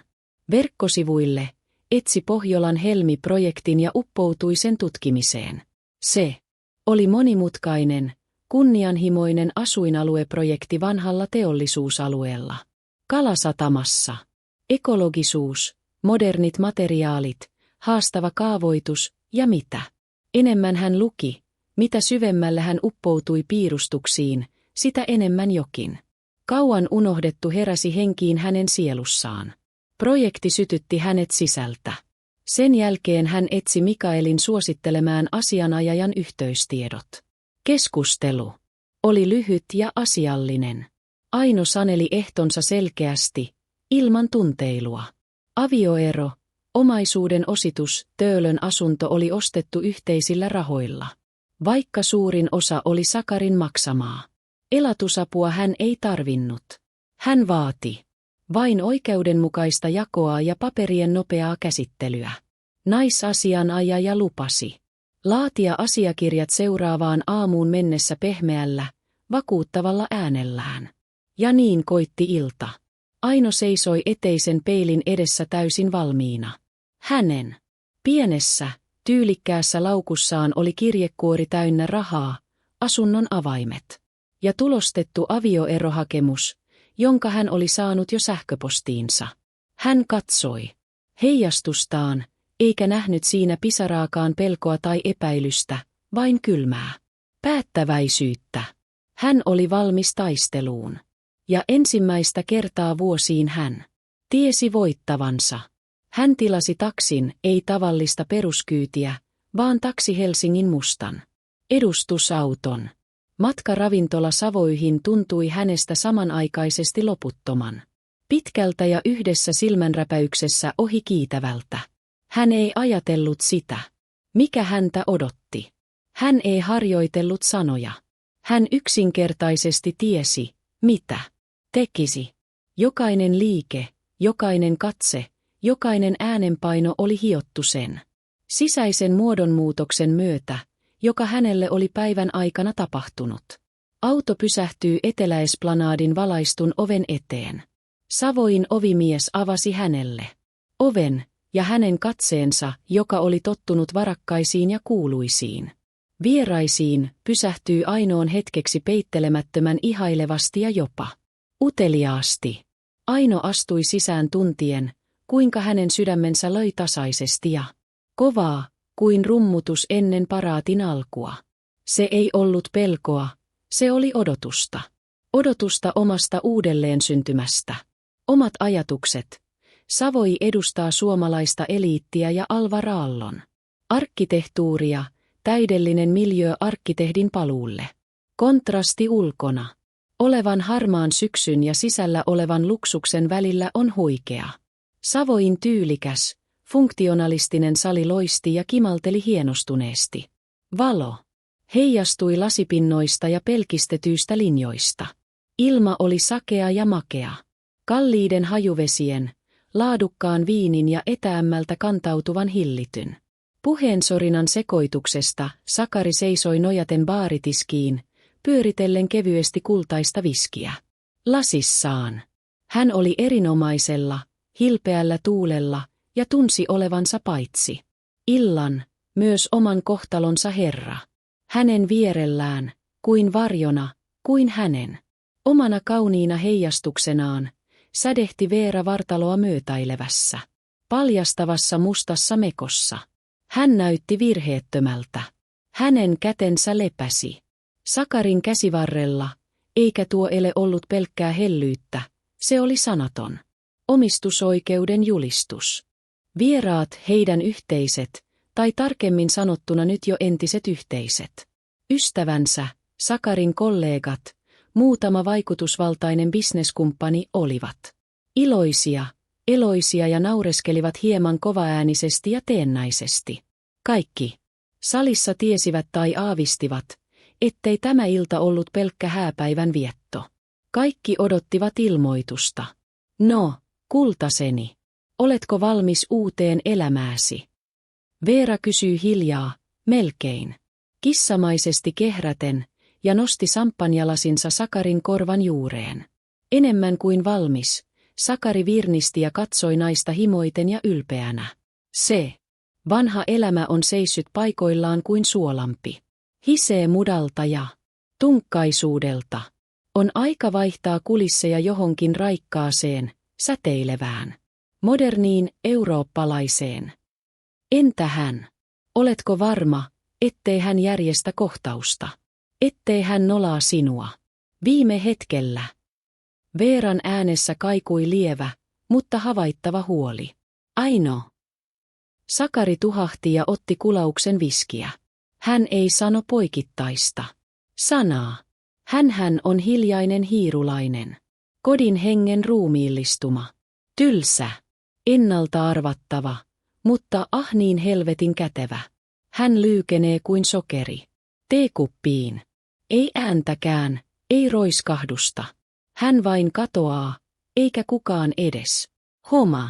verkkosivuille, etsi Pohjolan Helmi-projektin ja uppoutui sen tutkimiseen. Se oli monimutkainen, kunnianhimoinen asuinalueprojekti vanhalla teollisuusalueella. Kalasatamassa. Ekologisuus, modernit materiaalit, haastava kaavoitus ja mitä enemmän hän luki, mitä syvemmälle hän uppoutui piirustuksiin, sitä enemmän jokin kauan unohdettu heräsi henkiin hänen sielussaan. Projekti sytytti hänet sisältä. Sen jälkeen hän etsi Mikaelin suosittelemään asianajajan yhteystiedot. Keskustelu oli lyhyt ja asiallinen. Aino saneli ehtonsa selkeästi, ilman tunteilua. Avioero, omaisuuden ositus, Töölön asunto oli ostettu yhteisillä rahoilla. Vaikka suurin osa oli Sakarin maksamaa. Elatusapua hän ei tarvinnut. Hän vaati vain oikeudenmukaista jakoa ja paperien nopeaa käsittelyä. Naisasianajaja lupasi laatia asiakirjat seuraavaan aamuun mennessä pehmeällä, vakuuttavalla äänellään. Ja niin koitti ilta. Aino seisoi eteisen peilin edessä täysin valmiina. Hänen pienessä, Tyylikkäässä laukussaan oli kirjekuori täynnä rahaa, asunnon avaimet ja tulostettu avioerohakemus, jonka hän oli saanut jo sähköpostiinsa. Hän katsoi heijastustaan, eikä nähnyt siinä pisaraakaan pelkoa tai epäilystä, vain kylmää päättäväisyyttä. Hän oli valmis taisteluun. Ja ensimmäistä kertaa vuosiin hän tiesi voittavansa. Hän tilasi taksin, ei tavallista peruskyytiä, vaan taksi Helsingin mustan edustusauton. Matka ravintola Savoyihin tuntui hänestä samanaikaisesti loputtoman pitkältä ja yhdessä silmänräpäyksessä ohi kiitävältä. Hän ei ajatellut sitä, mikä häntä odotti. Hän ei harjoitellut sanoja. Hän yksinkertaisesti tiesi, mitä tekisi. Jokainen liike, jokainen katse, jokainen äänenpaino oli hiottu sen sisäisen muodonmuutoksen myötä, joka hänelle oli päivän aikana tapahtunut. Auto pysähtyy Eteläesplanadin valaistun oven eteen. Savoyin ovimies avasi hänelle oven, ja hänen katseensa, joka oli tottunut varakkaisiin ja kuuluisiin vieraisiin, pysähtyy Ainoon hetkeksi peittelemättömän ihailevasti ja jopa uteliaasti. Aino astui sisään tuntien, kuinka hänen sydämensä löi tasaisesti ja kovaa, kuin rummutus ennen paraatin alkua. Se ei ollut pelkoa, se oli odotusta. Odotusta omasta uudelleen syntymästä. Omat ajatukset. Savoi edustaa suomalaista eliittiä ja Alvar Aallon arkkitehtuuria, täydellinen miljöö arkkitehdin paluulle. Kontrasti ulkona olevan harmaan syksyn ja sisällä olevan luksuksen välillä on huikea. Savoyin tyylikäs, funktionalistinen sali loisti ja kimalteli hienostuneesti. Valo heijastui lasipinnoista ja pelkistetyistä linjoista. Ilma oli sakea ja makea. Kalliiden hajuvesien, laadukkaan viinin ja etäämmältä kantautuvan hillityn puheensorinan sekoituksesta Sakari seisoi nojaten baaritiskiin, pyöritellen kevyesti kultaista viskiä lasissaan. Hän oli erinomaisella, hilpeällä tuulella ja tunsi olevansa paitsi illan, myös oman kohtalonsa herra. Hänen vierellään, kuin varjona, kuin hänen omana kauniina heijastuksenaan, sädehti Veera vartaloa myötäilevässä, paljastavassa mustassa mekossa. Hän näytti virheettömältä. Hänen kätensä lepäsi Sakarin käsivarrella, eikä tuo ele ollut pelkkää hellyyttä, se oli sanaton omistusoikeuden julistus. Vieraat, heidän yhteiset, tai tarkemmin sanottuna nyt jo entiset yhteiset ystävänsä, Sakarin kollegat, muutama vaikutusvaltainen bisneskumppani olivat eloisia ja naureskelivat hieman kovaäänisesti ja teennäisesti. Kaikki salissa tiesivät tai aavistivat, ettei tämä ilta ollut pelkkä hääpäivän vietto. Kaikki odottivat ilmoitusta. No, kultaseni, oletko valmis uuteen elämääsi? Veera kysyi hiljaa, melkein kissamaisesti kehräten, ja nosti samppanjalasinsa Sakarin korvan juureen. Enemmän kuin valmis, Sakari virnisti ja katsoi naista himoiten ja ylpeänä. Se vanha elämä on seissyt paikoillaan kuin suolampi. Hisee mudalta ja tunkkaisuudelta. On aika vaihtaa kulisseja johonkin raikkaaseen, säteilevään, moderniin eurooppalaiseen. Entä hän? Oletko varma, ettei hän järjestä kohtausta? Ettei hän nolaa sinua? Viime hetkellä. Veeran äänessä kaikui lievä, mutta havaittava huoli. Aino. Sakari tuhahti ja otti kulauksen viskiä. Hän ei sano poikittaista sanaa. Hänhän on hiljainen hiirulainen. Kodin hengen ruumiillistuma. Tylsä. Ennalta arvattava, mutta niin helvetin kätevä. Hän lyykenee kuin sokeri. Teekuppiin. Ei ääntäkään, ei roiskahdusta. Hän vain katoaa, eikä kukaan edes homa.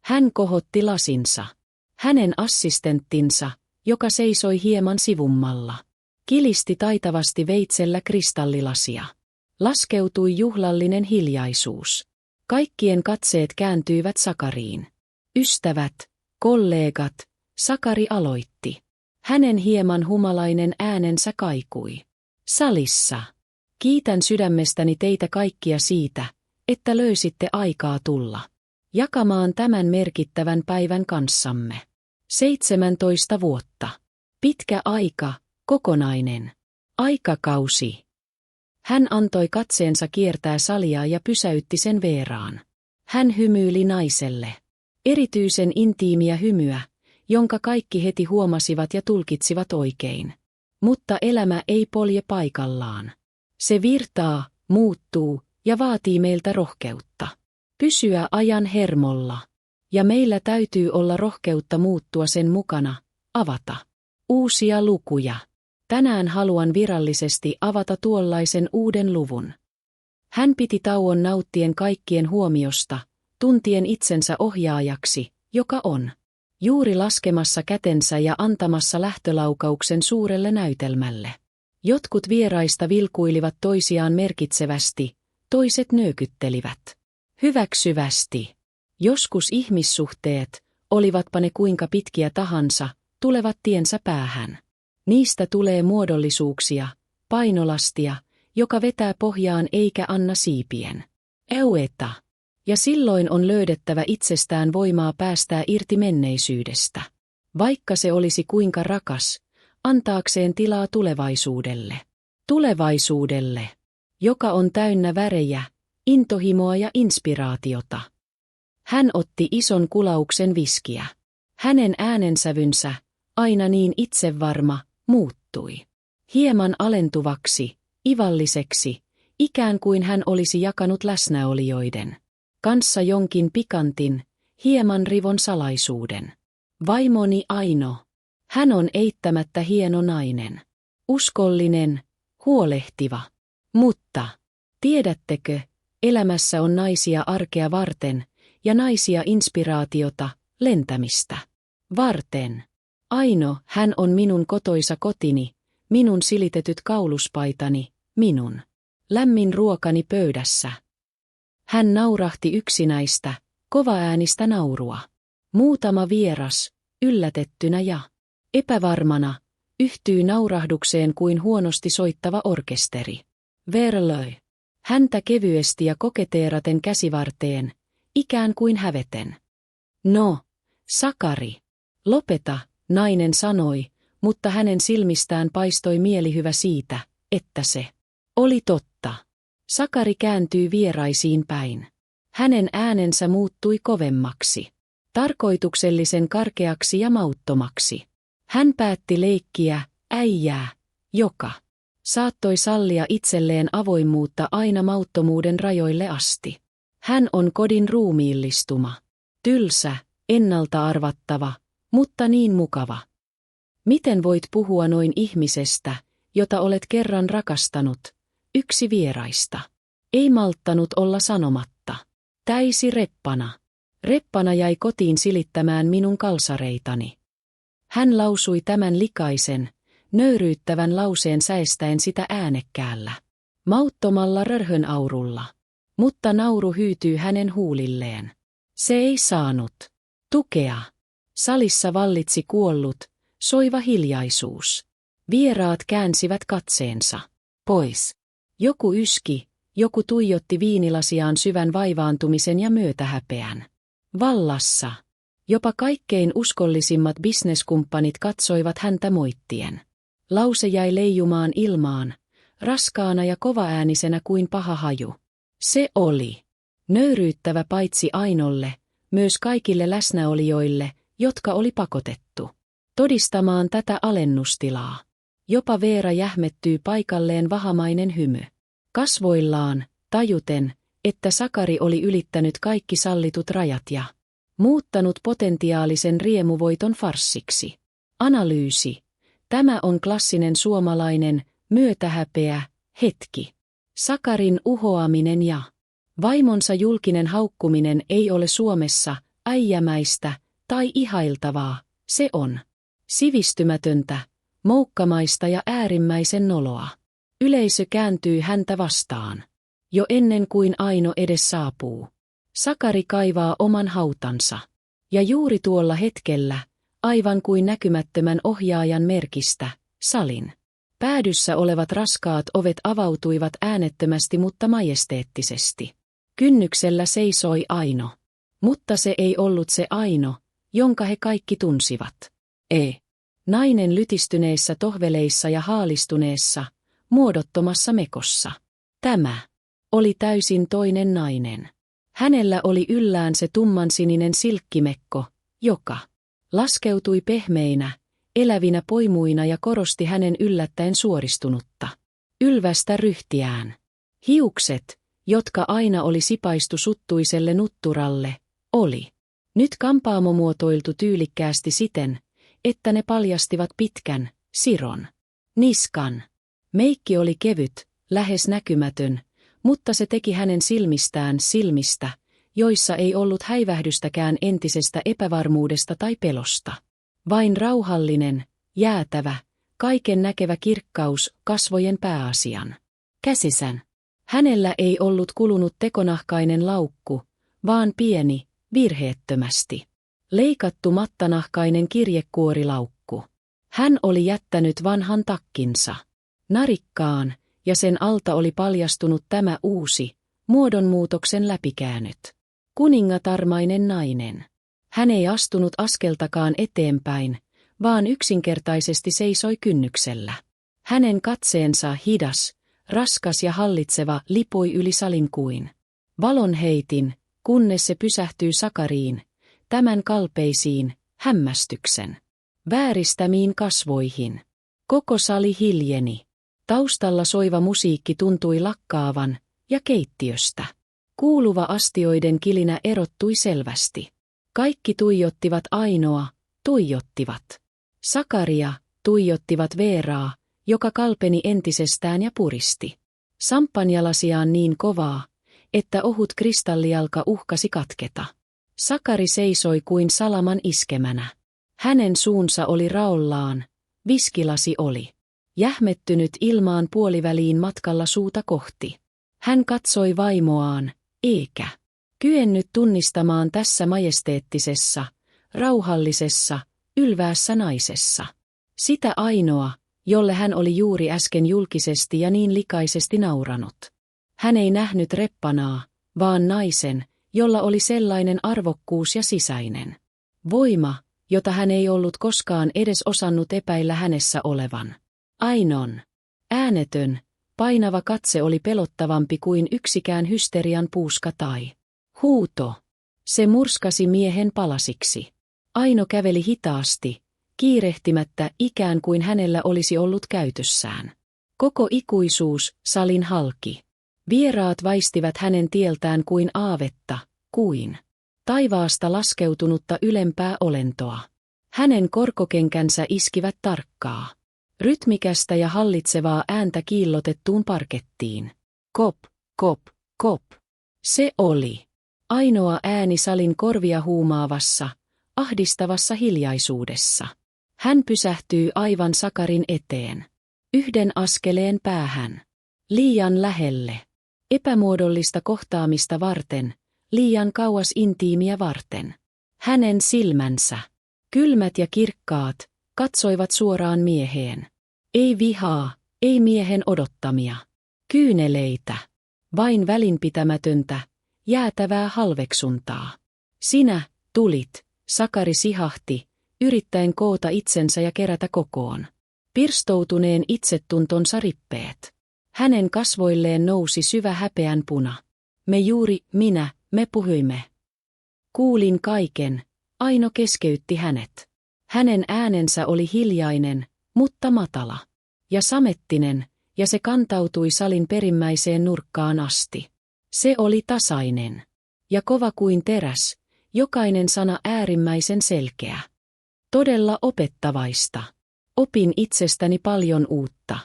Hän kohotti lasinsa. Hänen assistenttinsa, joka seisoi hieman sivummalla, kilisti taitavasti veitsellä kristallilasia. Laskeutui juhlallinen hiljaisuus. Kaikkien katseet kääntyivät Sakariin. Ystävät, kollegat, Sakari aloitti. Hänen hieman humalainen äänensä kaikui. Salissa. Kiitän sydämestäni teitä kaikkia siitä, että löysitte aikaa tulla jakamaan tämän merkittävän päivän kanssamme. 17 vuotta. Pitkä aika, kokonainen aikakausi. Hän antoi katseensa kiertää salia ja pysäytti sen Veeraan. Hän hymyili naiselle. Erityisen intiimiä hymyä, jonka kaikki heti huomasivat ja tulkitsivat oikein. Mutta elämä ei polje paikallaan. Se virtaa, muuttuu ja vaatii meiltä rohkeutta. Pysyä ajan hermolla. Ja meillä täytyy olla rohkeutta muuttua sen mukana, avata uusia lukuja. Tänään haluan virallisesti avata tuollaisen uuden luvun. Hän piti tauon nauttien kaikkien huomiosta, tuntien itsensä ohjaajaksi, joka on juuri laskemassa kätensä ja antamassa lähtölaukauksen suurelle näytelmälle. Jotkut vieraista vilkuilivat toisiaan merkitsevästi, toiset nyökyttelivät hyväksyvästi. Joskus ihmissuhteet, olivatpa ne kuinka pitkiä tahansa, tulevat tiensä päähän. Niistä tulee muodollisuuksia, painolastia, joka vetää pohjaan eikä anna siipien eueta. Ja silloin on löydettävä itsestään voimaa päästää irti menneisyydestä. Vaikka se olisi kuinka rakas, antaakseen tilaa tulevaisuudelle. Tulevaisuudelle, joka on täynnä värejä, intohimoa ja inspiraatiota. Hän otti ison kulauksen viskiä. Hänen äänensävynsä, aina niin itsevarma, muuttui hieman alentuvaksi, ivalliseksi, ikään kuin hän olisi jakanut läsnäolijoiden kanssa jonkin pikantin, hieman rivon salaisuuden. Vaimoni Aino. Hän on eittämättä hieno nainen. Uskollinen, huolehtiva. Mutta, tiedättekö, elämässä on naisia arkea varten ja naisia inspiraatiota, lentämistä varten. Aino, hän on minun kotoisa kotini, minun silitetyt kauluspaitani, minun lämmin ruokani pöydässä. Hän naurahti yksinäistä, kovaäänistä naurua. Muutama vieras, yllätettynä ja epävarmana, yhtyy naurahdukseen kuin huonosti soittava orkesteri. Verlöi häntä kevyesti ja koketeeraten käsivarteen, ikään kuin häveten. No, Sakari, lopeta, nainen sanoi, mutta hänen silmistään paistoi mielihyvä siitä, että se oli totta. Sakari kääntyi vieraisiin päin. Hänen äänensä muuttui kovemmaksi, tarkoituksellisen karkeaksi ja mauttomaksi. Hän päätti leikkiä äijää, joka saattoi sallia itselleen avoimuutta aina mauttomuuden rajoille asti. Hän on kodin ruumiillistuma. Tylsä, ennalta arvattava, mutta niin mukava. Miten voit puhua noin ihmisestä, jota olet kerran rakastanut, yksi vieraista? Ei malttanut olla sanomatta. Täisi Reppana. Reppana jäi kotiin silittämään minun kalsareitani. Hän lausui tämän likaisen, nöyryyttävän lauseen säestäen sitä äänekkäällä, mauttomalla rörhönaurulla. Mutta nauru hyytyy hänen huulilleen. Se ei saanut tukea. Salissa vallitsi kuollut, soiva hiljaisuus. Vieraat käänsivät katseensa pois. Joku yski, joku tuijotti viinilasiaan syvän vaivaantumisen ja myötähäpeän vallassa. Jopa kaikkein uskollisimmat bisneskumppanit katsoivat häntä moittien. Lause jäi leijumaan ilmaan, raskaana ja kovaäänisenä kuin paha haju. Se oli nöyryyttävä paitsi Ainolle, myös kaikille läsnäolijoille, jotka oli pakotettu todistamaan tätä alennustilaa. Jopa Veera jähmettyy paikalleen vahamainen hymy kasvoillaan, tajuten, että Sakari oli ylittänyt kaikki sallitut rajat ja muuttanut potentiaalisen riemuvoiton farssiksi. Analyysi. Tämä on klassinen suomalainen, myötähäpeä, hetki. Sakarin uhoaminen ja vaimonsa julkinen haukkuminen ei ole Suomessa äijämäistä tai ihailtavaa, se on sivistymätöntä, moukkamaista ja äärimmäisen noloa. Yleisö kääntyy häntä vastaan. Jo ennen kuin Aino edes saapuu. Sakari kaivaa oman hautansa. Ja juuri tuolla hetkellä aivan kuin näkymättömän ohjaajan merkistä, salin. Päädyssä olevat raskaat ovet avautuivat äänettömästi mutta majesteettisesti. Kynnyksellä seisoi Aino. Mutta se ei ollut se Aino, jonka he kaikki tunsivat. Nainen lytistyneissä tohveleissa ja haalistuneessa, muodottomassa mekossa. Tämä oli täysin toinen nainen. Hänellä oli yllään se tummansininen silkkimekko, joka laskeutui pehmeinä, elävinä poimuina ja korosti hänen yllättäen suoristunutta, ylvästä ryhtiään. Hiukset, jotka aina oli sipaistu suttuiselle nutturalle, oli nyt kampaamomuotoiltu tyylikkäästi siten, että ne paljastivat pitkän, siron niskan. Meikki oli kevyt, lähes näkymätön, mutta se teki hänen silmistään silmistä, joissa ei ollut häivähdystäkään entisestä epävarmuudesta tai pelosta. Vain rauhallinen, jäätävä, kaiken näkevä kirkkaus kasvojen pääasian käsisän. Hänellä ei ollut kulunut tekonahkainen laukku, vaan pieni, virheettömästi leikattu mattanahkainen kirjekuorilaukku. Hän oli jättänyt vanhan takkinsa narikkaan, ja sen alta oli paljastunut tämä uusi, muodonmuutoksen läpikäännyt, kuningatarmainen nainen. Hän ei astunut askeltakaan eteenpäin, vaan yksinkertaisesti seisoi kynnyksellä. Hänen katseensa hidas, raskas ja hallitseva lipoi yli salin kuin valonheitin, kunnes se pysähtyi Sakariin, tämän kalpeisiin, hämmästyksen vääristämiin kasvoihin. Koko sali hiljeni. Taustalla soiva musiikki tuntui lakkaavan, ja keittiöstä kuuluva astioiden kilinä erottui selvästi. Kaikki tuijottivat Ainoa, tuijottivat Sakaria, tuijottivat Veeraa, joka kalpeni entisestään ja puristi samppanjalasiaan niin kovaa, että ohut kristallijalka uhkasi katketa. Sakari seisoi kuin salaman iskemänä. Hänen suunsa oli raollaan, viskilasi oli jähmettynyt ilmaan puoliväliin matkalla suuta kohti. Hän katsoi vaimoaan, eikä kyennyt tunnistamaan tässä majesteettisessa, rauhallisessa, ylväässä naisessa sitä Ainoa, jolle hän oli juuri äsken julkisesti ja niin likaisesti nauranut. Hän ei nähnyt reppanaa, vaan naisen, jolla oli sellainen arvokkuus ja sisäinen voima, jota hän ei ollut koskaan edes osannut epäillä hänessä olevan. Ainon äänetön, painava katse oli pelottavampi kuin yksikään hysterian puuska tai huuto. Se murskasi miehen palasiksi. Aino käveli hitaasti, kiirehtimättä ikään kuin hänellä olisi ollut käytössään koko ikuisuus salin halki. Vieraat väistivät hänen tieltään kuin aavetta, kuin taivaasta laskeutunutta ylempää olentoa. Hänen korkokenkänsä iskivät tarkkaa, rytmikästä ja hallitsevaa ääntä kiillotettuun parkettiin. Kop, kop, kop. Se oli ainoa ääni salin korvia huumaavassa, ahdistavassa hiljaisuudessa. Hän pysähtyi aivan Sakarin eteen. Yhden askeleen päähän. Liian lähelle. Epämuodollista kohtaamista varten, liian kauas intiimiä varten. Hänen silmänsä, kylmät ja kirkkaat, katsoivat suoraan mieheen. Ei vihaa, ei miehen odottamia kyyneleitä, vain välinpitämätöntä, jäätävää halveksuntaa. Sinä tulit, Sakari sihahti, yrittäen koota itsensä ja kerätä kokoon pirstoutuneen itsetuntonsa rippeet. Hänen kasvoilleen nousi syvä häpeän puna. Me puhuimme. Kuulin kaiken, Aino keskeytti hänet. Hänen äänensä oli hiljainen, mutta matala ja samettinen, ja se kantautui salin perimmäiseen nurkkaan asti. Se oli tasainen ja kova kuin teräs, jokainen sana äärimmäisen selkeä. Todella opettavaista. Opin itsestäni paljon uutta.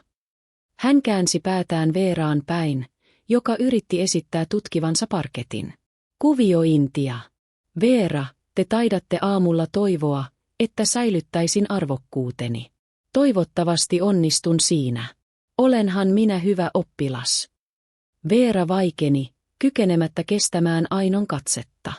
Hän käänsi päätään Veeraan päin, joka yritti esittää tutkivansa parketin. Kuviointia. Veera, te taidatte aamulla toivoa, että säilyttäisin arvokkuuteni. Toivottavasti onnistun siinä. Olenhan minä hyvä oppilas. Veera vaikeni, kykenemättä kestämään Ainon katsetta.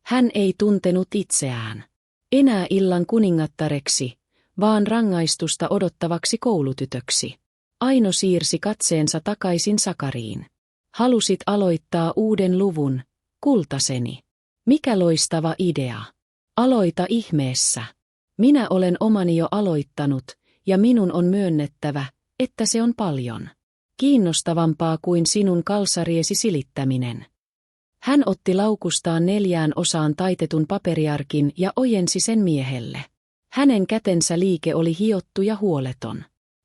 Hän ei tuntenut itseään. Enää illan kuningattareksi, vaan rangaistusta odottavaksi koulutytöksi. Aino siirsi katseensa takaisin Sakariin. Halusit aloittaa uuden luvun, kultaseni. Mikä loistava idea. Aloita ihmeessä. Minä olen omani jo aloittanut, ja minun on myönnettävä, että se on paljon kiinnostavampaa kuin sinun kalsariesi silittäminen. Hän otti laukustaan 4 osaan taitetun paperiarkin ja ojensi sen miehelle. Hänen kätensä liike oli hiottu ja huoleton.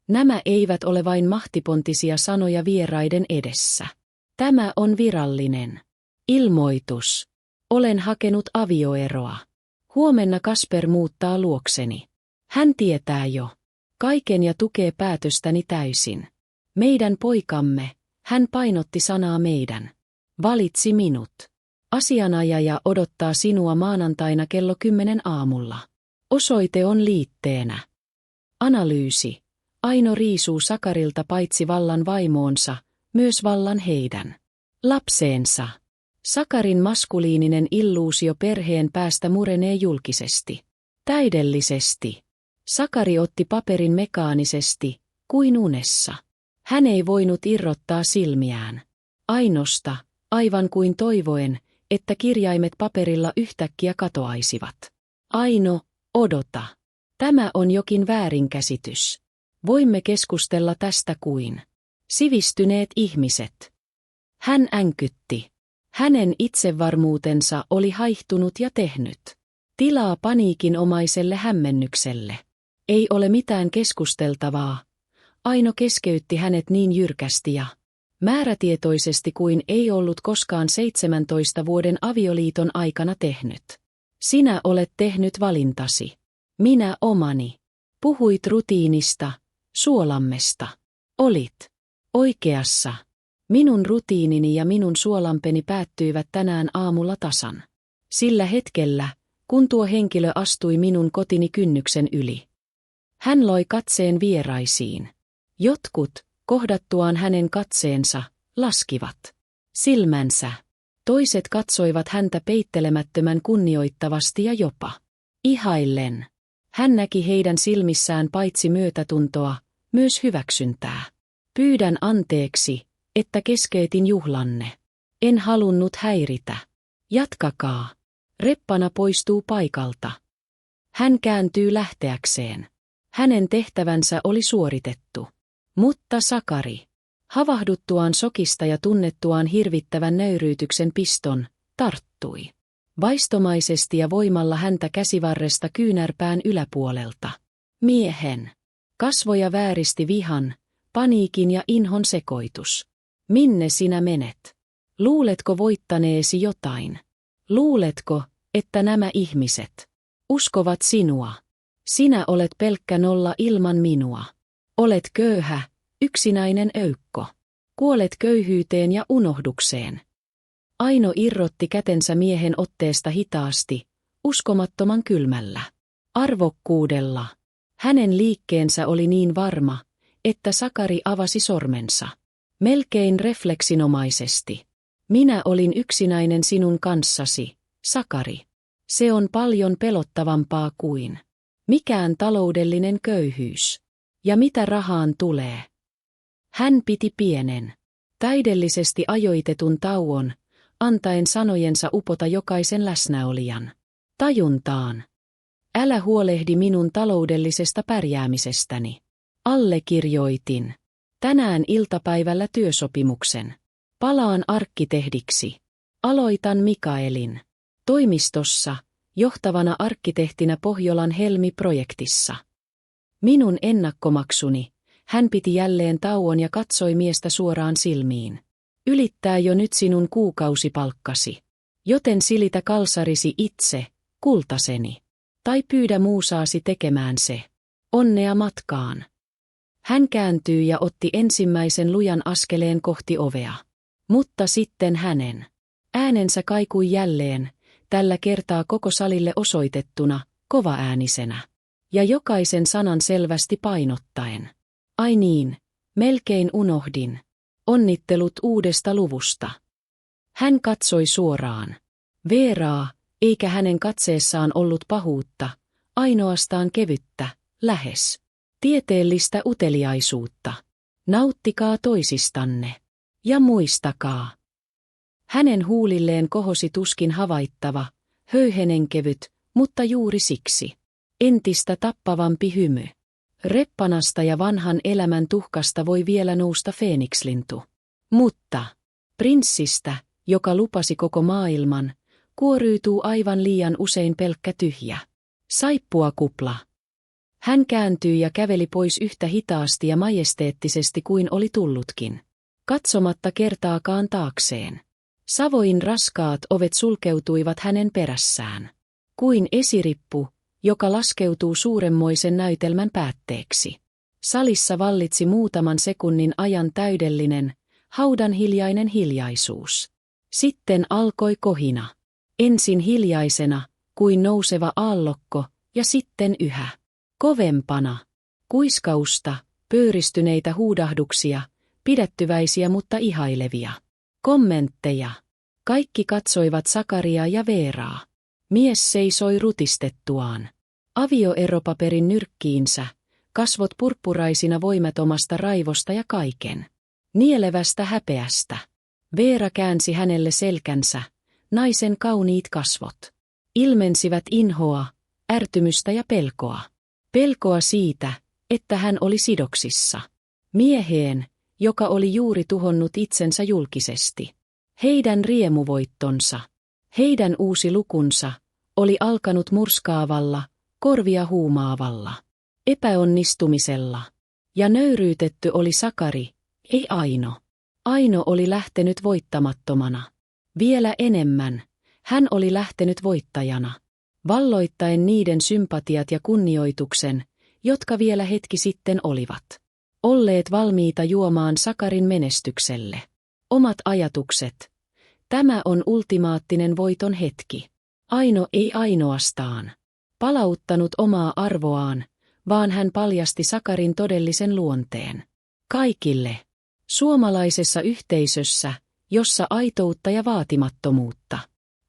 Nämä eivät ole vain mahtipontisia sanoja vieraiden edessä. Tämä on virallinen ilmoitus. Olen hakenut avioeroa. Huomenna Kasper muuttaa luokseni. Hän tietää jo kaiken ja tukee päätöstäni täysin. Meidän poikamme, hän painotti sanaa meidän, valitsi minut. Asianajaja odottaa sinua maanantaina kello 10 aamulla. Osoite on liitteenä. Analyysi. Aino riisuu Sakarilta paitsi vallan vaimoonsa, myös vallan heidän lapseensa. Sakarin maskuliininen illuusio perheen päästä murenee julkisesti. Täydellisesti. Sakari otti paperin mekaanisesti, kuin unessa. Hän ei voinut irrottaa silmiään Ainosta, aivan kuin toivoen, että kirjaimet paperilla yhtäkkiä katoaisivat. Aino, odota. Tämä on jokin väärinkäsitys. Voimme keskustella tästä kuin sivistyneet ihmiset. Hän änkytti. Hänen itsevarmuutensa oli haihtunut ja tehnyt tilaa paniikinomaiselle hämmennykselle. Ei ole mitään keskusteltavaa. Aino keskeytti hänet niin jyrkästi ja määrätietoisesti kuin ei ollut koskaan 17 vuoden avioliiton aikana tehnyt. Sinä olet tehnyt valintasi. Minä omani. Puhuit rutiinista, suolammesta. Olit oikeassa. Minun rutiinini ja minun suolampeni päättyivät tänään aamulla tasan. Sillä hetkellä, kun tuo henkilö astui minun kotini kynnyksen yli. Hän loi katseen vieraisiin. Jotkut, kohdattuaan hänen katseensa, laskivat silmänsä. Toiset katsoivat häntä peittelemättömän kunnioittavasti ja jopa ihaillen. Hän näki heidän silmissään paitsi myötätuntoa, myös hyväksyntää. Pyydän anteeksi, että keskeytin juhlanne. En halunnut häiritä. Jatkakaa. Reppana poistuu paikalta. Hän kääntyy lähteäkseen. Hänen tehtävänsä oli suoritettu. Mutta Sakari, havahduttuaan sokista ja tunnettuaan hirvittävän nöyryytyksen piston, tarttui vaistomaisesti ja voimalla häntä käsivarresta kyynärpään yläpuolelta. Miehen kasvoja vääristi vihan, paniikin ja inhon sekoitus. Minne sinä menet? Luuletko voittaneesi jotain? Luuletko, että nämä ihmiset uskovat sinua? Sinä olet pelkkä nolla ilman minua. Olet köyhä, yksinäinen öykko. Kuolet köyhyyteen ja unohdukseen. Aino irrotti kätensä miehen otteesta hitaasti, uskomattoman kylmällä arvokkuudella. Hänen liikkeensä oli niin varma, että Sakari avasi sormensa. Melkein refleksinomaisesti. Minä olin yksinäinen sinun kanssasi, Sakari. Se on paljon pelottavampaa kuin mikään taloudellinen köyhyys. Ja mitä rahaan tulee? Hän piti pienen, täydellisesti ajoitetun tauon, antaen sanojensa upota jokaisen läsnäolijan tajuntaan. Älä huolehdi minun taloudellisesta pärjäämisestäni. Allekirjoitin tänään iltapäivällä työsopimuksen. Palaan arkkitehdiksi. Aloitan Mikaelin toimistossa, johtavana arkkitehtinä Pohjolan Helmi-projektissa. Minun ennakkomaksuni, hän piti jälleen tauon ja katsoi miestä suoraan silmiin. Ylittää jo nyt sinun kuukausipalkkasi. Joten silitä kalsarisi itse, kultaseni. Tai pyydä muusaasi tekemään se. Onnea matkaan. Hän kääntyi ja otti ensimmäisen lujan askeleen kohti ovea. Mutta sitten hänen äänensä kaikui jälleen, tällä kertaa koko salille osoitettuna, kovaäänisenä. Ja jokaisen sanan selvästi painottaen. Ai niin, melkein unohdin. Onnittelut uudesta luvusta. Hän katsoi suoraan Veeraa, eikä hänen katseessaan ollut pahuutta, ainoastaan kevyttä, lähes tieteellistä uteliaisuutta. Nauttikaa toisistanne. Ja muistakaa. Hänen huulilleen kohosi tuskin havaittava, höyhenenkevyt, mutta juuri siksi entistä tappavampi hymy. Reppanasta ja vanhan elämän tuhkasta voi vielä nousta feenikslintu. Mutta prinssistä, joka lupasi koko maailman, kuoriutuu aivan liian usein pelkkä tyhjä saippuakupla. Hän kääntyi ja käveli pois yhtä hitaasti ja majesteettisesti kuin oli tullutkin, katsomatta kertaakaan taakseen. Savoin raskaat ovet sulkeutuivat hänen perässään, kuin esirippu, joka laskeutuu suuremmoisen näytelmän päätteeksi. Salissa vallitsi muutaman sekunnin ajan täydellinen, haudanhiljainen hiljaisuus. Sitten alkoi kohina. Ensin hiljaisena, kuin nouseva aallokko, ja sitten yhä kovempana. Kuiskausta, pöyristyneitä huudahduksia, pidättyväisiä mutta ihailevia kommentteja. Kaikki katsoivat Sakariaa ja Veeraa. Mies seisoi rutistettuaan avioeropaperin nyrkkiinsä, kasvot purppuraisina voimattomasta raivosta ja kaiken nielevästä häpeästä. Veera käänsi hänelle selkänsä, naisen kauniit kasvot ilmensivät inhoa, ärtymystä ja pelkoa. Pelkoa siitä, että hän oli sidoksissa mieheen, joka oli juuri tuhonnut itsensä julkisesti. Heidän riemuvoittonsa, heidän uusi lukunsa, oli alkanut murskaavalla, korvia huumaavalla epäonnistumisella. Ja nöyryytetty oli Sakari, ei Aino. Aino oli lähtenyt voittamattomana. Vielä enemmän, hän oli lähtenyt voittajana, valloittaen niiden sympatiat ja kunnioituksen, jotka vielä hetki sitten olivat olleet valmiita juomaan Sakarin menestykselle. Omat ajatukset. Tämä on ultimaattinen voiton hetki. Aino ei ainoastaan palauttanut omaa arvoaan, vaan hän paljasti Sakarin todellisen luonteen. Kaikille. Suomalaisessa yhteisössä, jossa aitoutta ja vaatimattomuutta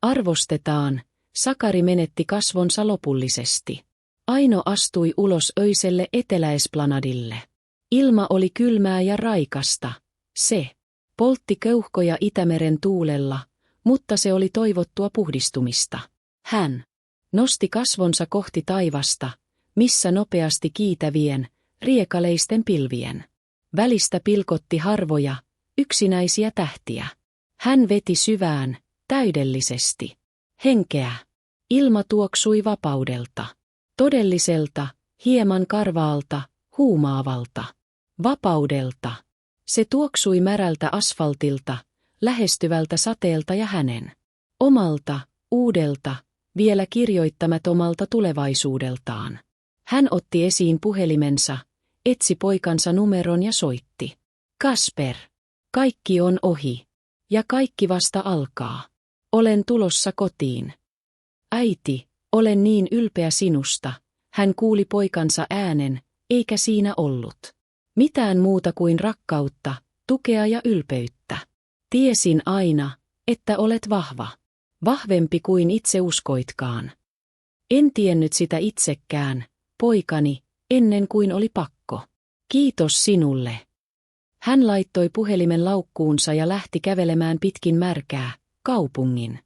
arvostetaan, Sakari menetti kasvonsa lopullisesti. Aino astui ulos öiselle eteläesplanadille. Ilma oli kylmää ja raikasta. Se poltti keuhkoja Itämeren tuulella, mutta se oli toivottua puhdistumista. Hän nosti kasvonsa kohti taivasta, missä nopeasti kiitävien, riekaleisten pilvien välistä pilkotti harvoja, yksinäisiä tähtiä. Hän veti syvään, täydellisesti henkeä. Ilma tuoksui vapaudelta. Todelliselta, hieman karvaalta, huumaavalta vapaudelta. Se tuoksui märältä asfaltilta, lähestyvältä sateelta ja hänen omalta, uudelta, vielä kirjoittamattomalta tulevaisuudeltaan. Hän otti esiin puhelimensa, etsi poikansa numeron ja soitti. Kasper, kaikki on ohi. Ja kaikki vasta alkaa. Olen tulossa kotiin. Äiti, olen niin ylpeä sinusta. Hän kuuli poikansa äänen, eikä siinä ollut mitään muuta kuin rakkautta, tukea ja ylpeyttä. Tiesin aina, että olet vahva. Vahvempi kuin itse uskoitkaan. En tiennyt sitä itsekään, poikani, ennen kuin oli pakko. Kiitos sinulle. Hän laittoi puhelimen laukkuunsa ja lähti kävelemään pitkin märkää, kaupungin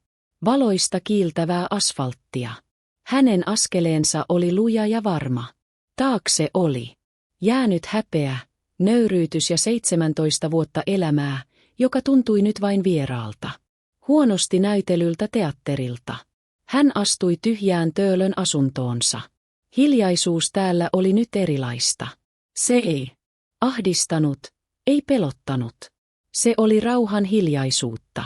valoista kiiltävää asfalttia. Hänen askeleensa oli luja ja varma. Taakse oli jäänyt häpeä, nöyryytys ja 17 vuotta elämää, joka tuntui nyt vain vieraalta. Huonosti näytelyltä teatterilta. Hän astui tyhjään Töölön asuntoonsa. Hiljaisuus täällä oli nyt erilaista. Se ei ahdistanut, ei pelottanut. Se oli rauhan hiljaisuutta.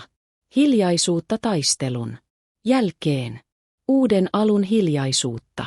Hiljaisuutta taistelun jälkeen. Uuden alun hiljaisuutta.